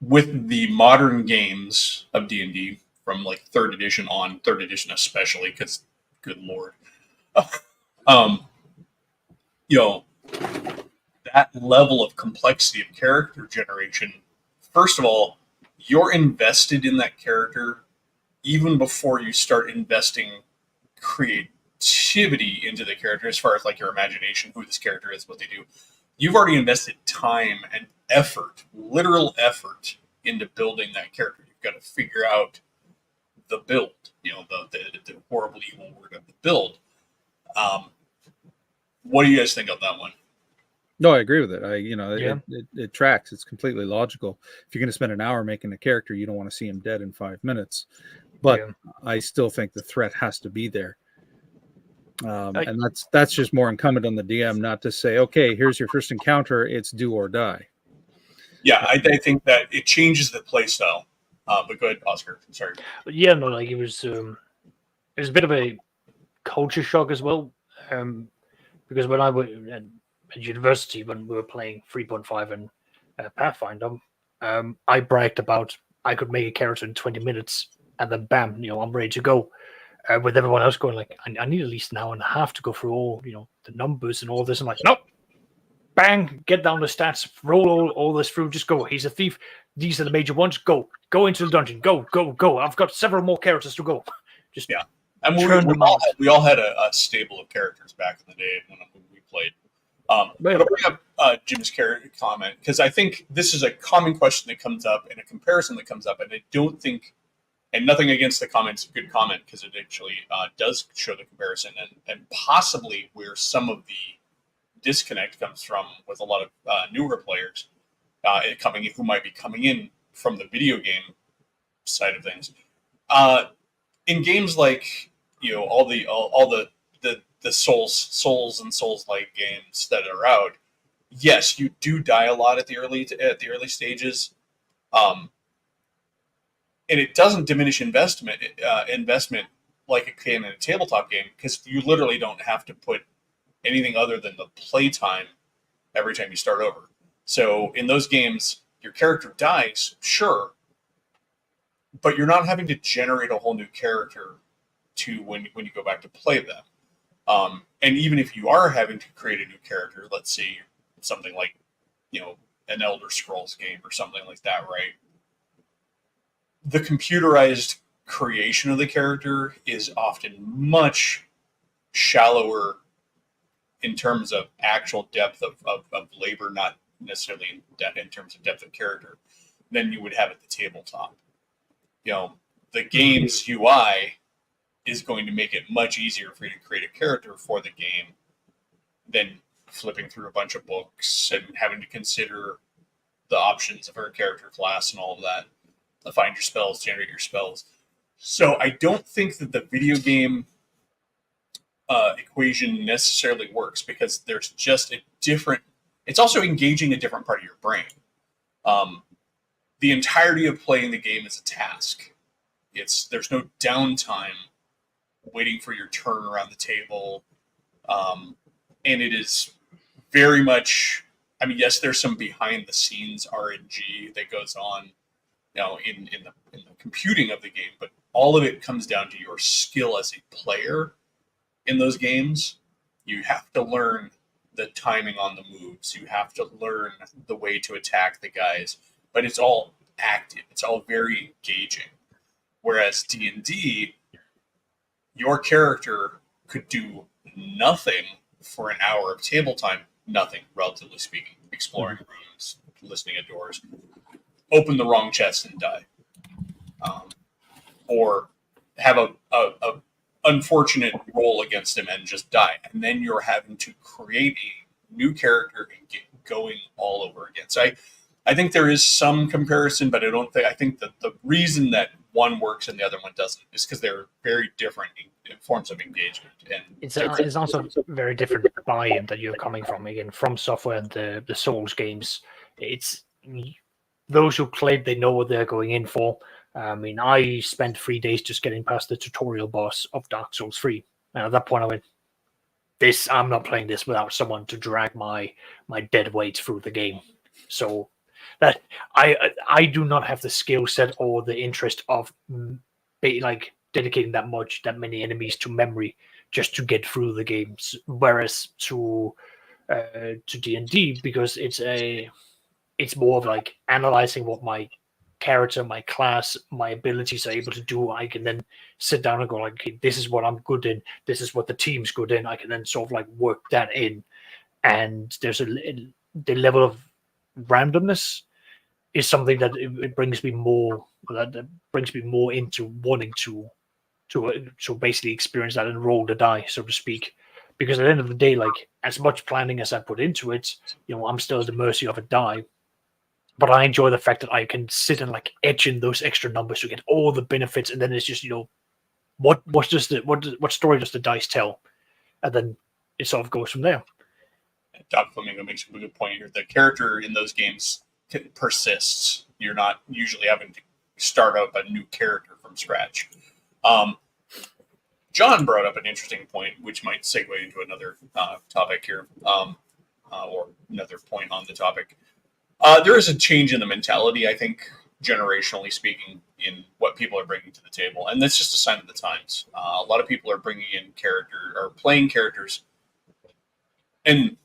With the modern games of D&D from like third edition especially, because good lord, that level of complexity of character generation. First of all, you're invested in that character even before you start investing creativity into the character, as far as like your imagination, who this character is, what they do. You've already invested time and effort, literal effort, into building that character. You've got to figure out the build, the horrible evil word of the build. What do you guys think of that one? No, I agree with it. It tracks. It's completely logical. If you're going to spend an hour making a character, you don't want to see him dead in 5 minutes. But I still think the threat has to be there. And that's just more incumbent on the DM not to say, okay, here's your first encounter. It's do or die. Yeah, I think that it changes the play style. But go ahead, Oscar. Sorry. Yeah, no, like it was a bit of a culture shock as well. Because when I was at university, when we were playing 3.5 and Pathfinder, I bragged about I could make a character in 20 minutes, and then bam, I'm ready to go. With everyone else going like, I need at least an hour and a half to go through all, the numbers and all this. I'm like, nope, bang, get down the stats, roll all this through, just go. He's a thief. These are the major ones. Go into the dungeon. Go. I've got several more characters to go. Just yeah. And we all had a stable of characters back in the day when we played. I'll bring up Jim's character comment, because I think this is a common question that comes up and a comparison that comes up, and I don't think, and nothing against the comments, good comment, because it actually does show the comparison and possibly where some of the disconnect comes from with a lot of newer players who might be coming in from the video game side of things. In games like all the Souls and Souls-like games that are out, yes, you do die a lot at the early stages, and it doesn't diminish investment like it can in a tabletop game, because you literally don't have to put anything other than the playtime every time you start over. So in those games, your character dies, sure, but you're not having to generate a whole new character to when you go back to play them. And even if you are having to create a new character, let's say something like, an Elder Scrolls game or something like that, right? The computerized creation of the character is often much shallower in terms of actual depth of labor, not necessarily in terms of depth of character, than you would have at the tabletop. The game's UI is going to make it much easier for you to create a character for the game than flipping through a bunch of books and having to consider the options of her character class and all of that. Find your spells, generate your spells. So I don't think that the video game equation necessarily works because there's just a different. It's also engaging a different part of your brain. Um, the entirety of playing the game is a task. There's no downtime waiting for your turn around the table, and it is very much. I mean, yes, there's some behind the scenes RNG that goes on, in the computing of the game, but all of it comes down to your skill as a player in those games. You have to learn the timing on the moves. You have to learn the way to attack the guys, but it's all active. It's all very engaging. Whereas D&D, your character could do nothing for an hour of table time, nothing, relatively speaking, exploring rooms, listening at doors, open the wrong chest and die, or have a unfortunate roll against him and just die, and then you're having to create a new character and get going all over again. So I think there is some comparison, but I think that the reason that one works and the other one doesn't is because they're very different forms of engagement, and it's also very different buy-in that you're coming from. Again, From Software and the Souls games, it's those who played, they know what they're going in for. I mean, I spent 3 days just getting past the tutorial boss of Dark Souls 3. And at that point, I went, I'm not playing this without someone to drag my dead weight through the game. So that I do not have the skill set or the interest of dedicating that many enemies to memory just to get through the games. Whereas to D&D, because it's more of like analyzing what my character, my class, my abilities are able to do. I can then sit down and go like, okay, this is what I'm good in. This is what the team's good in. I can then sort of like work that in. And there's the level of randomness is something that it brings me more. That brings me more into wanting to basically experience that and roll the die, so to speak. Because at the end of the day, like as much planning as I put into it, I'm still at the mercy of a die. But I enjoy the fact that I can sit and like edge in those extra numbers to get all the benefits, and then it's just what story does the dice tell, and then it sort of goes from there. Doc Flamingo makes a good point here. The character in those games persists. You're not usually having to start up a new character from scratch. John brought up an interesting point, which might segue into another topic here, or another point on the topic. There is a change in the mentality, I think, generationally speaking, in what people are bringing to the table, and that's just a sign of the times. A lot of people are bringing in playing characters, and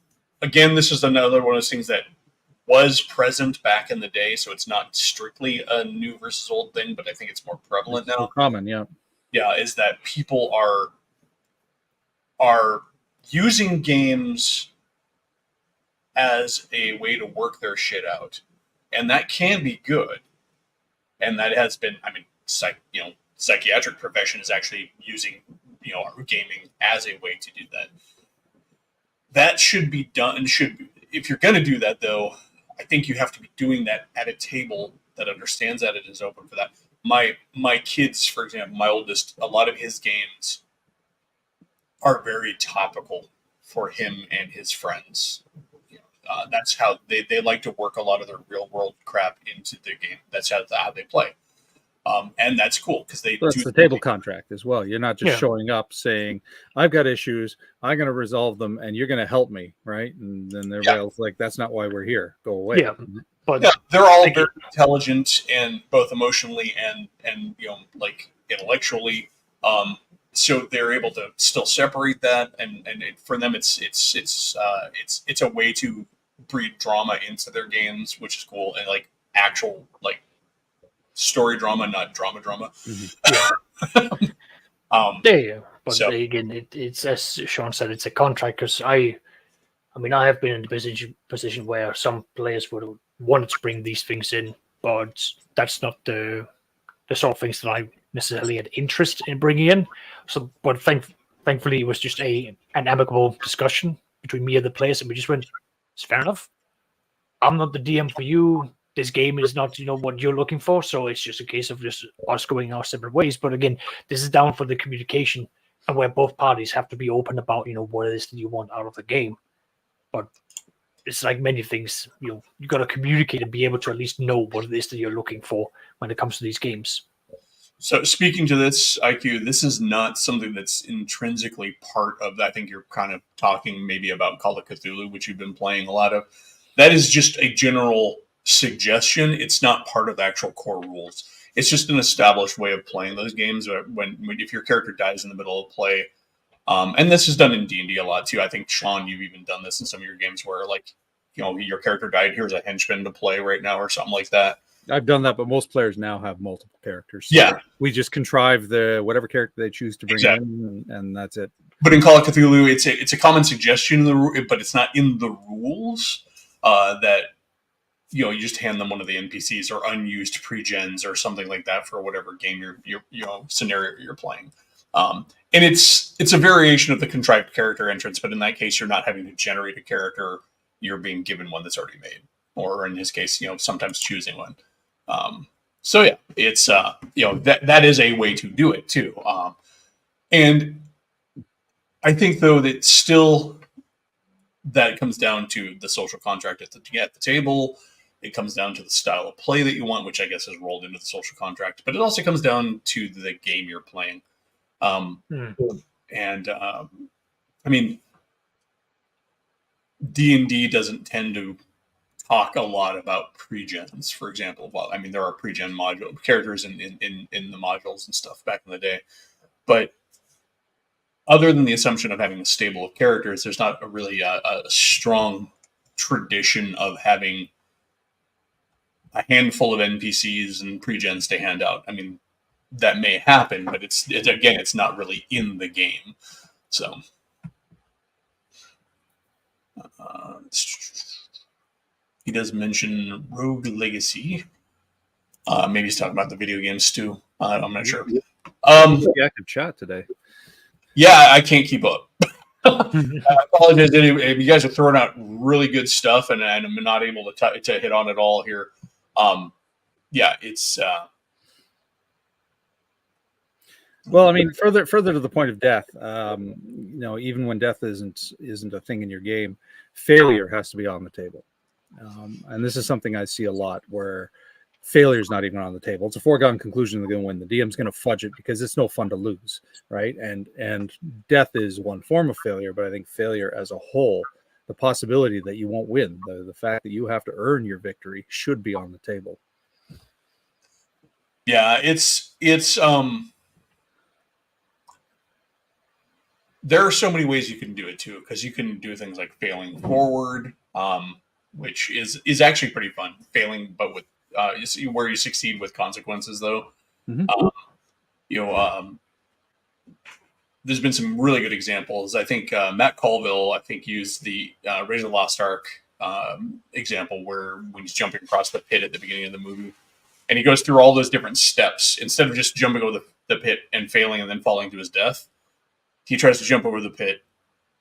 again, this is another one of those things that was present back in the day, so it's not strictly a new versus old thing, but I think it's more prevalent now. More common, yeah. Yeah, is that people are using games as a way to work their shit out, and that can be good. And that has been, I mean, psychiatric profession is actually using gaming as a way to do that. That should be done. If you're going to do that, though, I think you have to be doing that at a table that understands that it is open for that. My kids, for example, my oldest, a lot of his games are very topical for him and his friends. That's how they like to work a lot of their real world crap into the game. That's how they play. And that's cool because that's the table contract as well. You're not just showing up saying, I've got issues, I'm going to resolve them, and you're going to help me, right? And then they're like, that's not why we're here. Go away. Yeah, but they're all very intelligent, and both emotionally and like intellectually. So they're able to still separate that, and for them, it's a way to breed drama into their games, which is cool, and like actual like story drama, not drama. Mm-hmm. Yeah. But again, it's as Sean said, it's a contract. Because I have been in the position where some players would have wanted to bring these things in, but that's not the sort of things that I necessarily had interest in bringing in. So, but thankfully, it was just an amicable discussion between me and the players, and we just went, it's fair enough. I'm not the DM for you. this game is not, what you're looking for. So it's just a case of just us going our separate ways. But again, this is down for the communication and where both parties have to be open about, what it is that you want out of the game. But it's like many things, you got to communicate and be able to at least know what it is that you're looking for when it comes to these games. So speaking to this, IQ, this is not something that's intrinsically part of, I think you're kind of talking maybe about Call of Cthulhu, which you've been playing a lot of. That is just a general suggestion. It's not part of the actual core rules. It's just an established way of playing those games. When if your character dies in the middle of play, and this is done in D&D a lot too. I think, Sean, you've even done this in some of your games where, like, your character died, here's a henchman to play right now or something like that. I've done that, but most players now have multiple characters. So yeah. We just contrive whatever character they choose to bring in, and that's it. But in Call of Cthulhu, it's a common suggestion, but it's not in the rules that, you just hand them one of the NPCs or unused pre-gens or something like that for whatever game scenario you're playing. And it's a variation of the contrived character entrance, but in that case, you're not having to generate a character. You're being given one that's already made, or in his case, sometimes choosing one. So yeah, it's that is a way to do it too. And I think though that still that comes down to the social contract at the table. It comes down to the style of play that you want, which I guess is rolled into the social contract. But it also comes down to the game you're playing. And I mean, D&D doesn't tend to talk a lot about pre-gens, for example. Well, I mean, there are pre-gen module characters in the modules and stuff back in the day, but other than the assumption of having a stable of characters, there's not really a strong tradition of having a handful of NPCs and pre-gens to hand out. I mean, that may happen, but it's not really in the game. So he does mention Rogue Legacy. Maybe he's talking about the video games too. I'm not sure. Active chat today. Yeah, I can't keep up. I apologize. You guys are throwing out really good stuff, and I'm not able to hit on it all here. Yeah, it's. Well, I mean, further to the point of death, even when death isn't a thing in your game, failure has to be on the table, and this is something I see a lot where failure is not even on the table. It's a foregone conclusion they're going to win. The DM's going to fudge it because it's no fun to lose, right? And death is one form of failure, but I think failure as a whole, the possibility that you won't win, the fact that you have to earn your victory, should be on the table. Yeah, it's there are so many ways you can do it too, because you can do things like failing forward, which is actually pretty fun. Failing, but with where you succeed with consequences, though. Mm-hmm. There's been some really good examples. I think Matt Colville, used the Raise the Lost Ark example where when he's jumping across the pit at the beginning of the movie, and he goes through all those different steps instead of just jumping over the pit and failing and then falling to his death. He tries to jump over the pit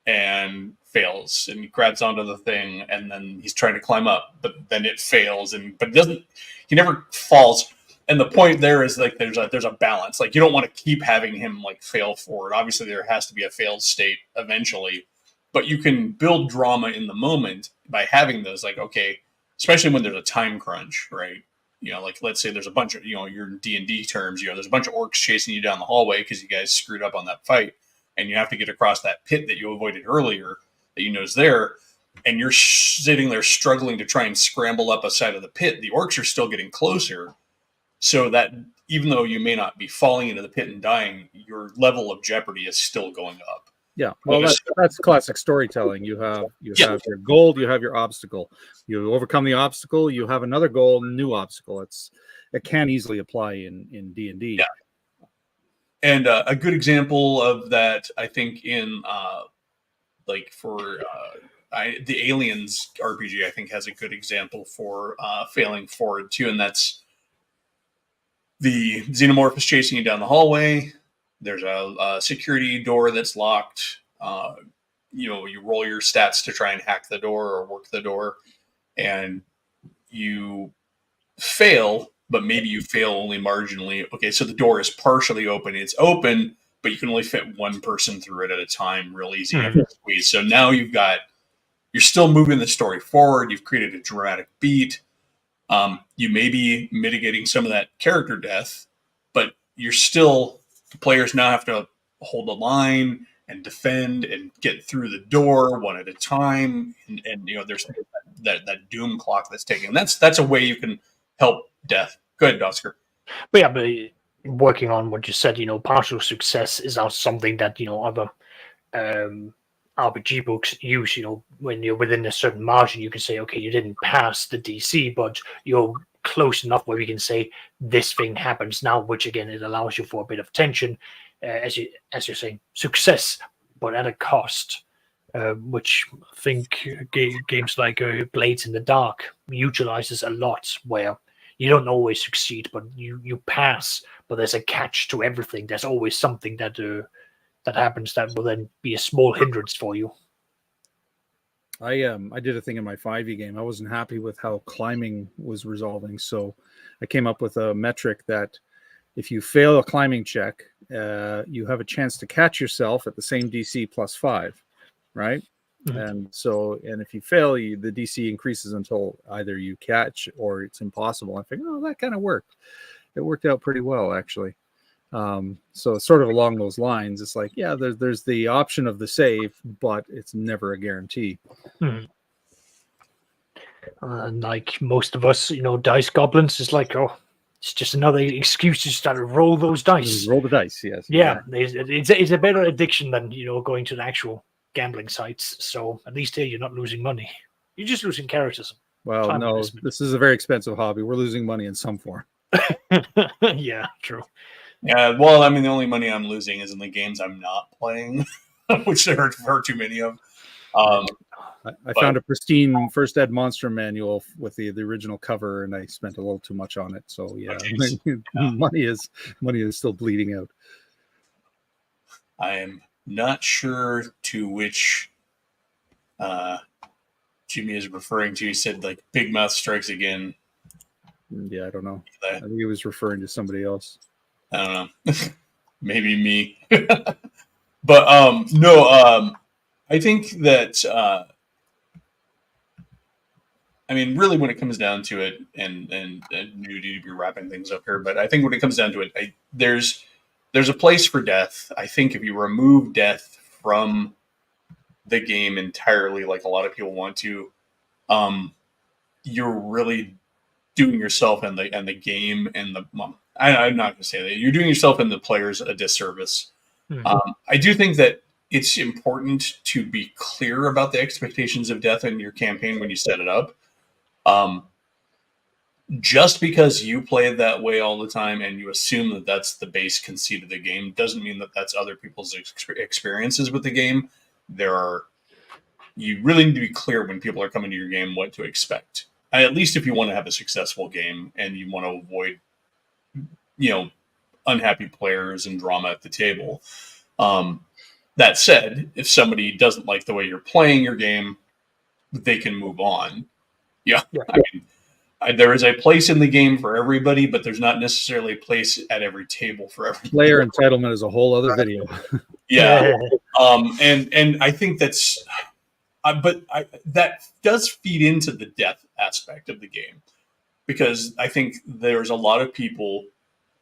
and fails, and he grabs onto the thing, and then he's trying to climb up, but then it fails, but it doesn't. He never falls. And the point there is like there's a balance. Like you don't want to keep having him like fail forward. Obviously, there has to be a failed state eventually, but you can build drama in the moment by having those. Like, okay, especially when there's a time crunch, right? Like let's say there's a bunch of your D&D terms. There's a bunch of orcs chasing you down the hallway because you guys screwed up on that fight. And you have to get across that pit that you avoided earlier that is there, and you're sitting there struggling to try and scramble up a side of the pit. The orcs are still getting closer, so that even though you may not be falling into the pit and dying, your level of jeopardy is still going up. Yeah, well, that's classic storytelling. You have your goal, you have your obstacle. You overcome the obstacle, you have another goal, new obstacle. It can easily apply in D&D. Yeah. And a good example of that, I think, in the Aliens RPG, I think has a good example for failing forward too, and that's the xenomorph is chasing you down the hallway. There's a security door that's locked. You roll your stats to try and hack the door or work the door, and you fail, but maybe you fail only marginally. Okay, so the door is partially open. It's open, but you can only fit one person through it at a time, real easy. Mhm. Squeeze. So now you're still moving the story forward. You've created a dramatic beat. You may be mitigating some of that character death, but the players now have to hold a line and defend and get through the door one at a time. And there's that doom clock that's ticking. That's a way you can help death. Go ahead, Oscar. But yeah, but working on what you said, partial success is now something that other RPG books use. When you're within a certain margin, you can say, okay, you didn't pass the DC, but you're close enough where we can say this thing happens now, which again it allows you for a bit of tension, as you're saying, success, but at a cost. Which I think games like Blades in the Dark utilizes a lot, where you don't always succeed, but you pass. But there's a catch to everything. There's always something that happens that will then be a small hindrance for you. I did a thing in my 5e game. I wasn't happy with how climbing was resolving, so I came up with a metric that if you fail a climbing check, you have a chance to catch yourself at the same DC plus 5, right? Mhm. And if you fail, the DC increases until either you catch or it's impossible. I think, that kind of worked. It worked out pretty well, actually. So sort of along those lines, it's like, yeah, there's the option of the save, but it's never a guarantee. And like most of us, dice goblins is like, oh, it's just another excuse to start to roll those dice. Roll the dice, yes. Yeah, it's a better addiction than going to the actual gambling sites. So at least here you're not losing money. You're just losing characters. Well, no, this is a very expensive hobby. We're losing money in some form. Yeah, true. Yeah, well, I mean, the only money I'm losing is in the games I'm not playing, which there are far too many of. I found a pristine first ed monster manual with the original cover, and I spent a little too much on it. So yeah, money is still bleeding out. I am not sure to which Jimmy is referring to. He said like Big Mouth Strikes Again. Yeah, I don't know. I think he was referring to somebody else. I don't know. Maybe me. But no, I think that I mean, really, when it comes down to it, and you need to be wrapping things up here, but I think when it comes down to it, there's a place for death. I think if you remove death from the game entirely, like a lot of people want to, you're really doing yourself and the game and I'm not going to say that. You're doing yourself and the players a disservice. I do think that it's important to be clear about the expectations of death in your campaign when you set it up. Just because you play it that way all the time and you assume that that's the base conceit of the game doesn't mean that that's other people's experiences with the game. You really need to be clear when people are coming to your game what to expect. At least if you want to have a successful game and you want to avoid, unhappy players and drama at the table. That said, if somebody doesn't like the way you're playing your game, they can move on. Yeah. I mean, there is a place in the game for everybody, but there's not necessarily a place at every table for everybody. Player entitlement is a whole other video. Yeah. And I think that's, that does feed into the death aspect of the game, because I think there's a lot of people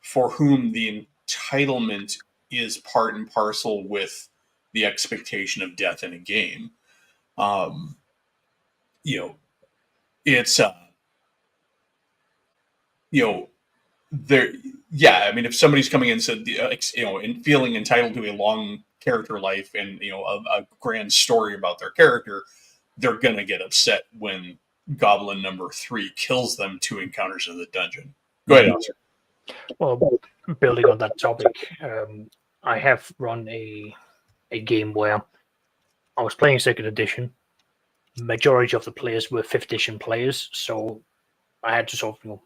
for whom the entitlement is part and parcel with the expectation of death in a game. It's there. Yeah, I mean, if somebody's coming in and said, and feeling entitled to a long character life and a grand story about their character, they're gonna get upset when Goblin number 3 kills them 2 encounters in the dungeon. Go ahead, Oscar. Well, building on that topic, I have run a game where I was playing second edition. Majority of the players were 5th edition players, so I had to sort of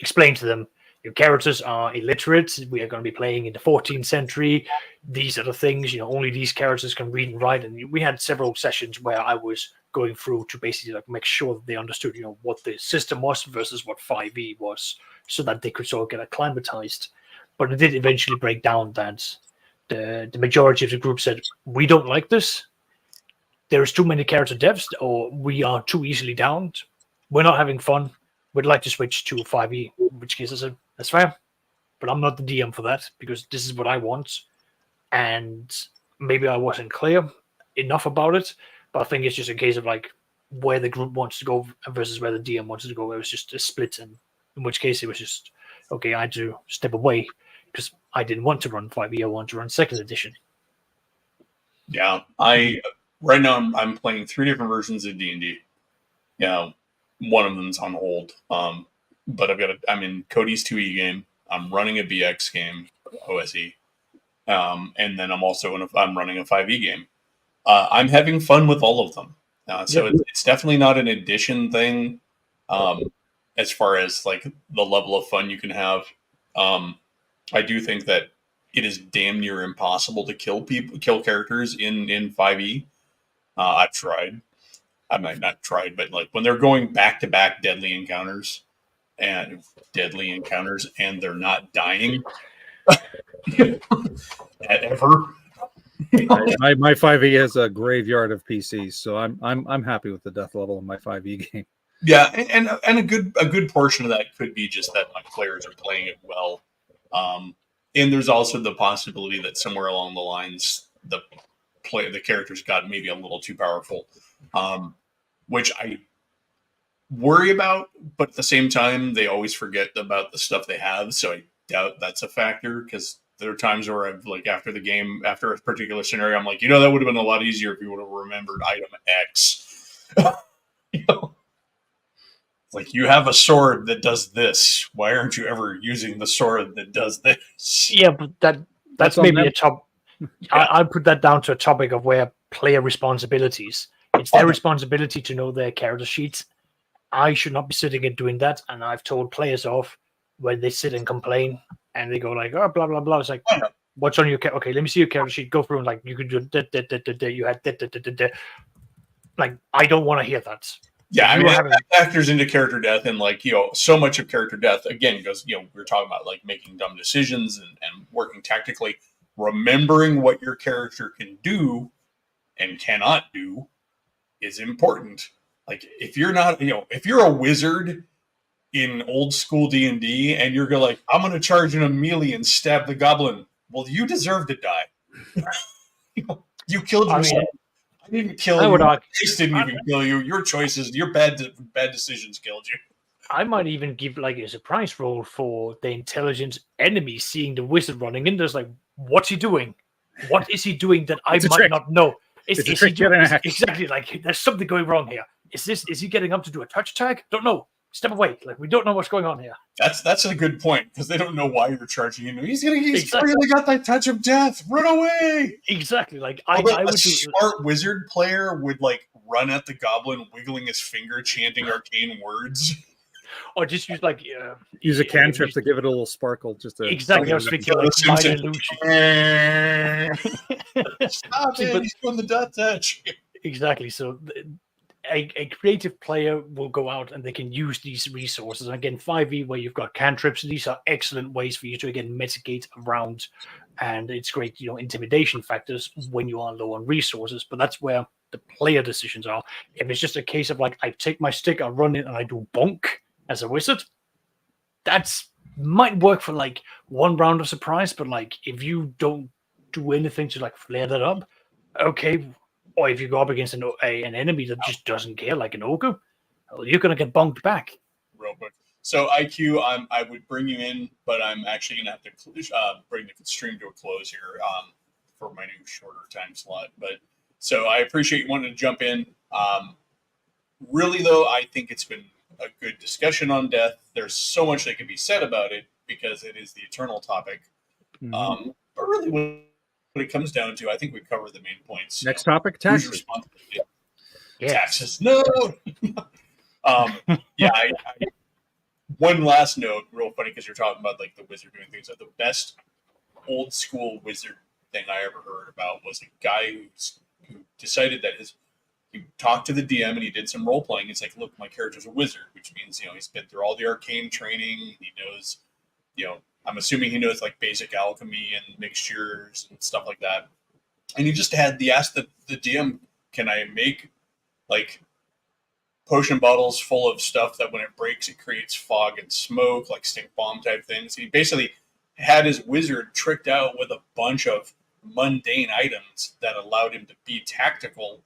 explain to them, your characters are illiterate. We are going to be playing in the 14th century. These are the things, only these characters can read and write. And we had several sessions where I was going through to basically like make sure that they understood, what the system was versus what 5e was, so that they could sort of get acclimatized. But it did eventually break down that the majority of the group said, we don't like this. There's too many character deaths, or we are too easily downed. We're not having fun. We'd like to switch to 5e, in which case I said, that's fair. But I'm not the DM for that, because this is what I want. And maybe I wasn't clear enough about it, but I think it's just a case of like where the group wants to go versus where the DM wants to go. It was just a split, and in which case it was just, okay, I had to step away because I didn't want to run 5e, I wanted to run 2nd edition. Yeah, right now I'm playing 3 different versions of D&D. One of them's on hold. But I'm in Cody's 2e game. I'm running a BX game, OSE. And then I'm running a 5e game. I'm having fun with all of them. So it's definitely not an addition thing. As far as like the level of fun you can have. I do think that it is damn near impossible to kill characters in 5e. I've tried. I might not tried, but like when they're going back to back deadly encounters and they're not dying ever. My 5e has a graveyard of PCs, so I'm happy with the death level in my 5e game. Yeah, and a good portion of that could be just that my players are playing it well. And there's also the possibility that somewhere along the lines the characters got maybe a little too powerful, which I worry about. But at the same time, they always forget about the stuff they have, so I doubt that's a factor. Because there are times where I've like after the game, after a particular scenario, I'm like, that would have been a lot easier if you would have remembered item X. Like, you have a sword that does this. Why aren't you ever using the sword that does this? Yeah, but that's maybe a top. Yeah. I put that down to a topic of where player responsibilities. It's their responsibility to know their character sheets. I should not be sitting and doing that. And I've told players off when they sit and complain and they go like, oh, blah, blah, blah. It's like, what's on your character? Okay, let me see your character sheet. Go through and like, you could do you had like, I don't want to hear that. Yeah, I mean, that factors into character death, and like, so much of character death again goes, we're talking about like making dumb decisions and working tactically. Remembering what your character can do and cannot do is important. Like, if you're not, if you're a wizard in old school D&D and you're like, I'm going to charge an melee and stab the goblin, well, you deserve to die. You killed yourself. I didn't kill you. I didn't even kill you. Your choices, your bad decisions killed you. I might even give like a surprise roll for the intelligent enemy seeing the wizard running in. There's like, what's he doing? What is he doing that I might not know? Is he doing exactly like there's something going wrong here? Is he getting up to do a touch tag? Don't know. Step away. Like, we don't know what's going on here. That's a good point, because they don't know why you're charging him. He's really got that touch of death. Run away. Exactly. Like I would smart wizard player would like run at the goblin, wiggling his finger, chanting arcane words. Or just use like use a cantrip to give it a little sparkle. Just to exactly. I was thinking like minor illusion. Stop it! He's doing the death touch. Exactly. So a creative player will go out and they can use these resources. And again, 5e, where you've got cantrips, these are excellent ways for you to again mitigate around, and it's great, intimidation factors when you are low on resources. But that's where the player decisions are. If it's just a case of like, I take my stick, I run it, and I do bonk as a wizard, that's might work for like one round of surprise. But like, if you don't do anything to like flare that up, okay. Or if you go up against an enemy that just doesn't care, like an ogre, you're going to get bonked back. Real quick. So IQ, I would bring you in, but I'm actually going to have to bring the stream to a close here for my new shorter time slot. But so I appreciate you wanting to jump in. Really, though, I think it's been a good discussion on death. There's so much that can be said about it because it is the eternal topic. Mm-hmm. But really, what it comes down to, I think we covered the main points. Next topic, taxes. Yes. Taxes. No. Yeah, one last note, real funny because you're talking about like the wizard doing things. Like the best old school wizard thing I ever heard about was a guy who decided that he talked to the DM and he did some role playing. It's like, look, my character's a wizard, which means he's been through all the arcane training. He knows, I'm assuming he knows like basic alchemy and mixtures and stuff like that. And he just asked the DM, can I make like potion bottles full of stuff that when it breaks it creates fog and smoke, like stink bomb type things. He basically had his wizard tricked out with a bunch of mundane items that allowed him to be tactical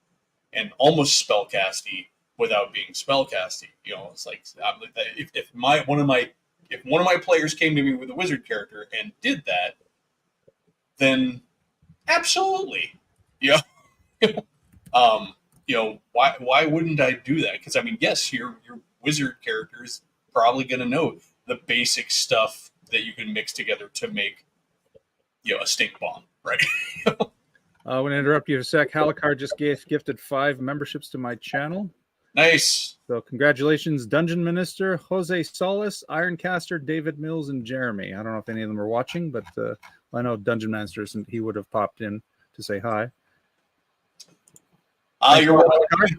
and almost spellcasty without being spellcasty. It's like if one of my players came to me with a wizard character and did that, then absolutely, why wouldn't I do that? Because yes, your wizard character is probably going to know the basic stuff that you can mix together to make a stink bomb, right? I want to interrupt you a sec. Halakar just gifted 5 memberships to my channel. Nice. So congratulations, Dungeon Minister, Jose Solis, Ironcaster, David Mills, and Jeremy. I don't know if any of them are watching, but I know Dungeon Minister, and he would have popped in to say hi. You're welcome.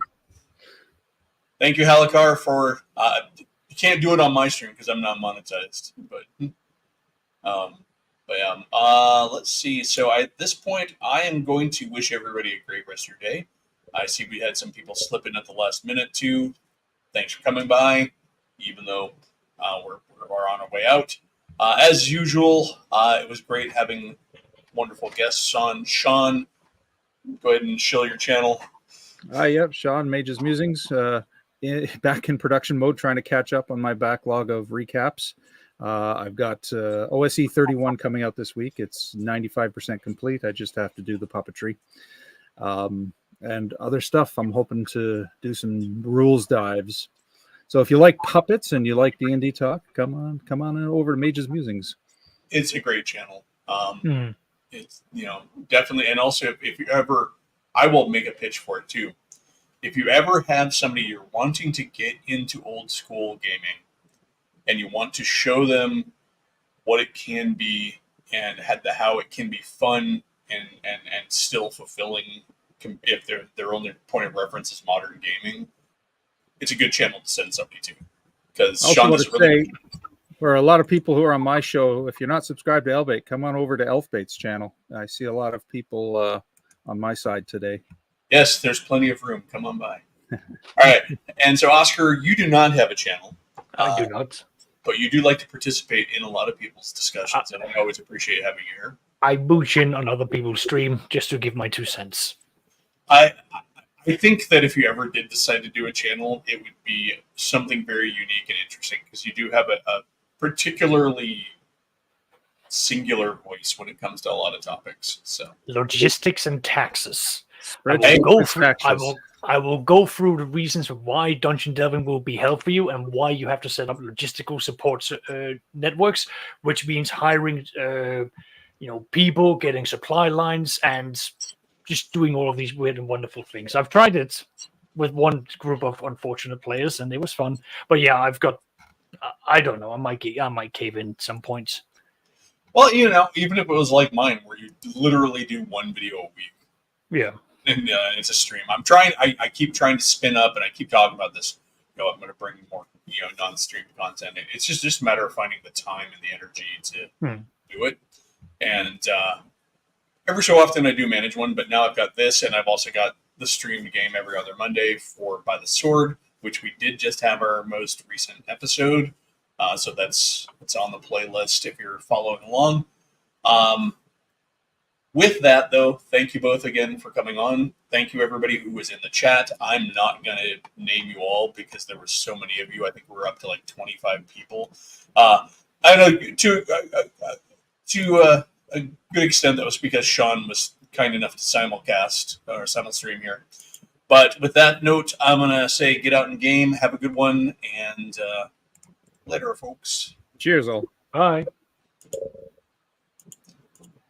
Thank you, Halakar, for you can't do it on my stream because I'm not monetized, but let's see. So at this point, I am going to wish everybody a great rest of your day. I see we had some people slip in at the last minute too. Thanks for coming by, even though we're on our way out. As usual, it was great having wonderful guests on. Sean, go ahead and shill your channel. Yep, Sean, Mage's Musings, back in production mode, trying to catch up on my backlog of recaps. I've got OSE 31 coming out this week. It's 95% complete. I just have to do the puppetry. And other stuff. I'm hoping to do some rules dives. So if you like puppets and you like D&D talk, come on over to Mage's Musings. It's a great channel. It's definitely, and also if you ever, I will make a pitch for it too. If you ever have somebody you're wanting to get into old school gaming, and you want to show them what it can be and how it can be fun and still fulfilling, if their only point of reference is modern gaming, it's a good channel to send somebody to. Because Sean does really. For a lot of people who are on my show, if you're not subscribed to Elbait, come on over to Elfbait's channel. I see a lot of people on my side today. Yes, there's plenty of room. Come on by. All right. And so, Oscar, you do not have a channel. I do not. But you do like to participate in a lot of people's discussions, and I always appreciate having you here. I mooch in on other people's stream just to give my 2 cents. I think that if you ever did decide to do a channel, it would be something very unique and interesting because you do have a particularly singular voice when it comes to a lot of topics. So logistics and taxes. I will go through the reasons why dungeon delving will be helpful for you and why you have to set up logistical support networks, which means hiring people, getting supply lines, and just doing all of these weird and wonderful things. I've tried it with one group of unfortunate players, and it was fun. But yeah, I've got. I don't know. I might cave in at some point. Well, even if it was like mine, where you literally do one video a week. Yeah. And it's a stream. I'm trying. I keep trying to spin up, and I keep talking about this. I'm going to bring more, non-stream content. It's just a matter of finding the time and the energy to do it. And every so often I do manage one, but now I've got this, and I've also got the streamed game every other Monday for By the Sword, which we did just have our most recent episode. So it's on the playlist if you're following along. With that, though, thank you both again for coming on. Thank you, everybody who was in the chat. I'm not going to name you all because there were so many of you. I think we're up to like 25 people. I know to a good extent that was because Sean was kind enough to simulcast or simulstream here. But with that note, I'm going to say get out and game. Have a good one. And later, folks. Cheers, all. Bye.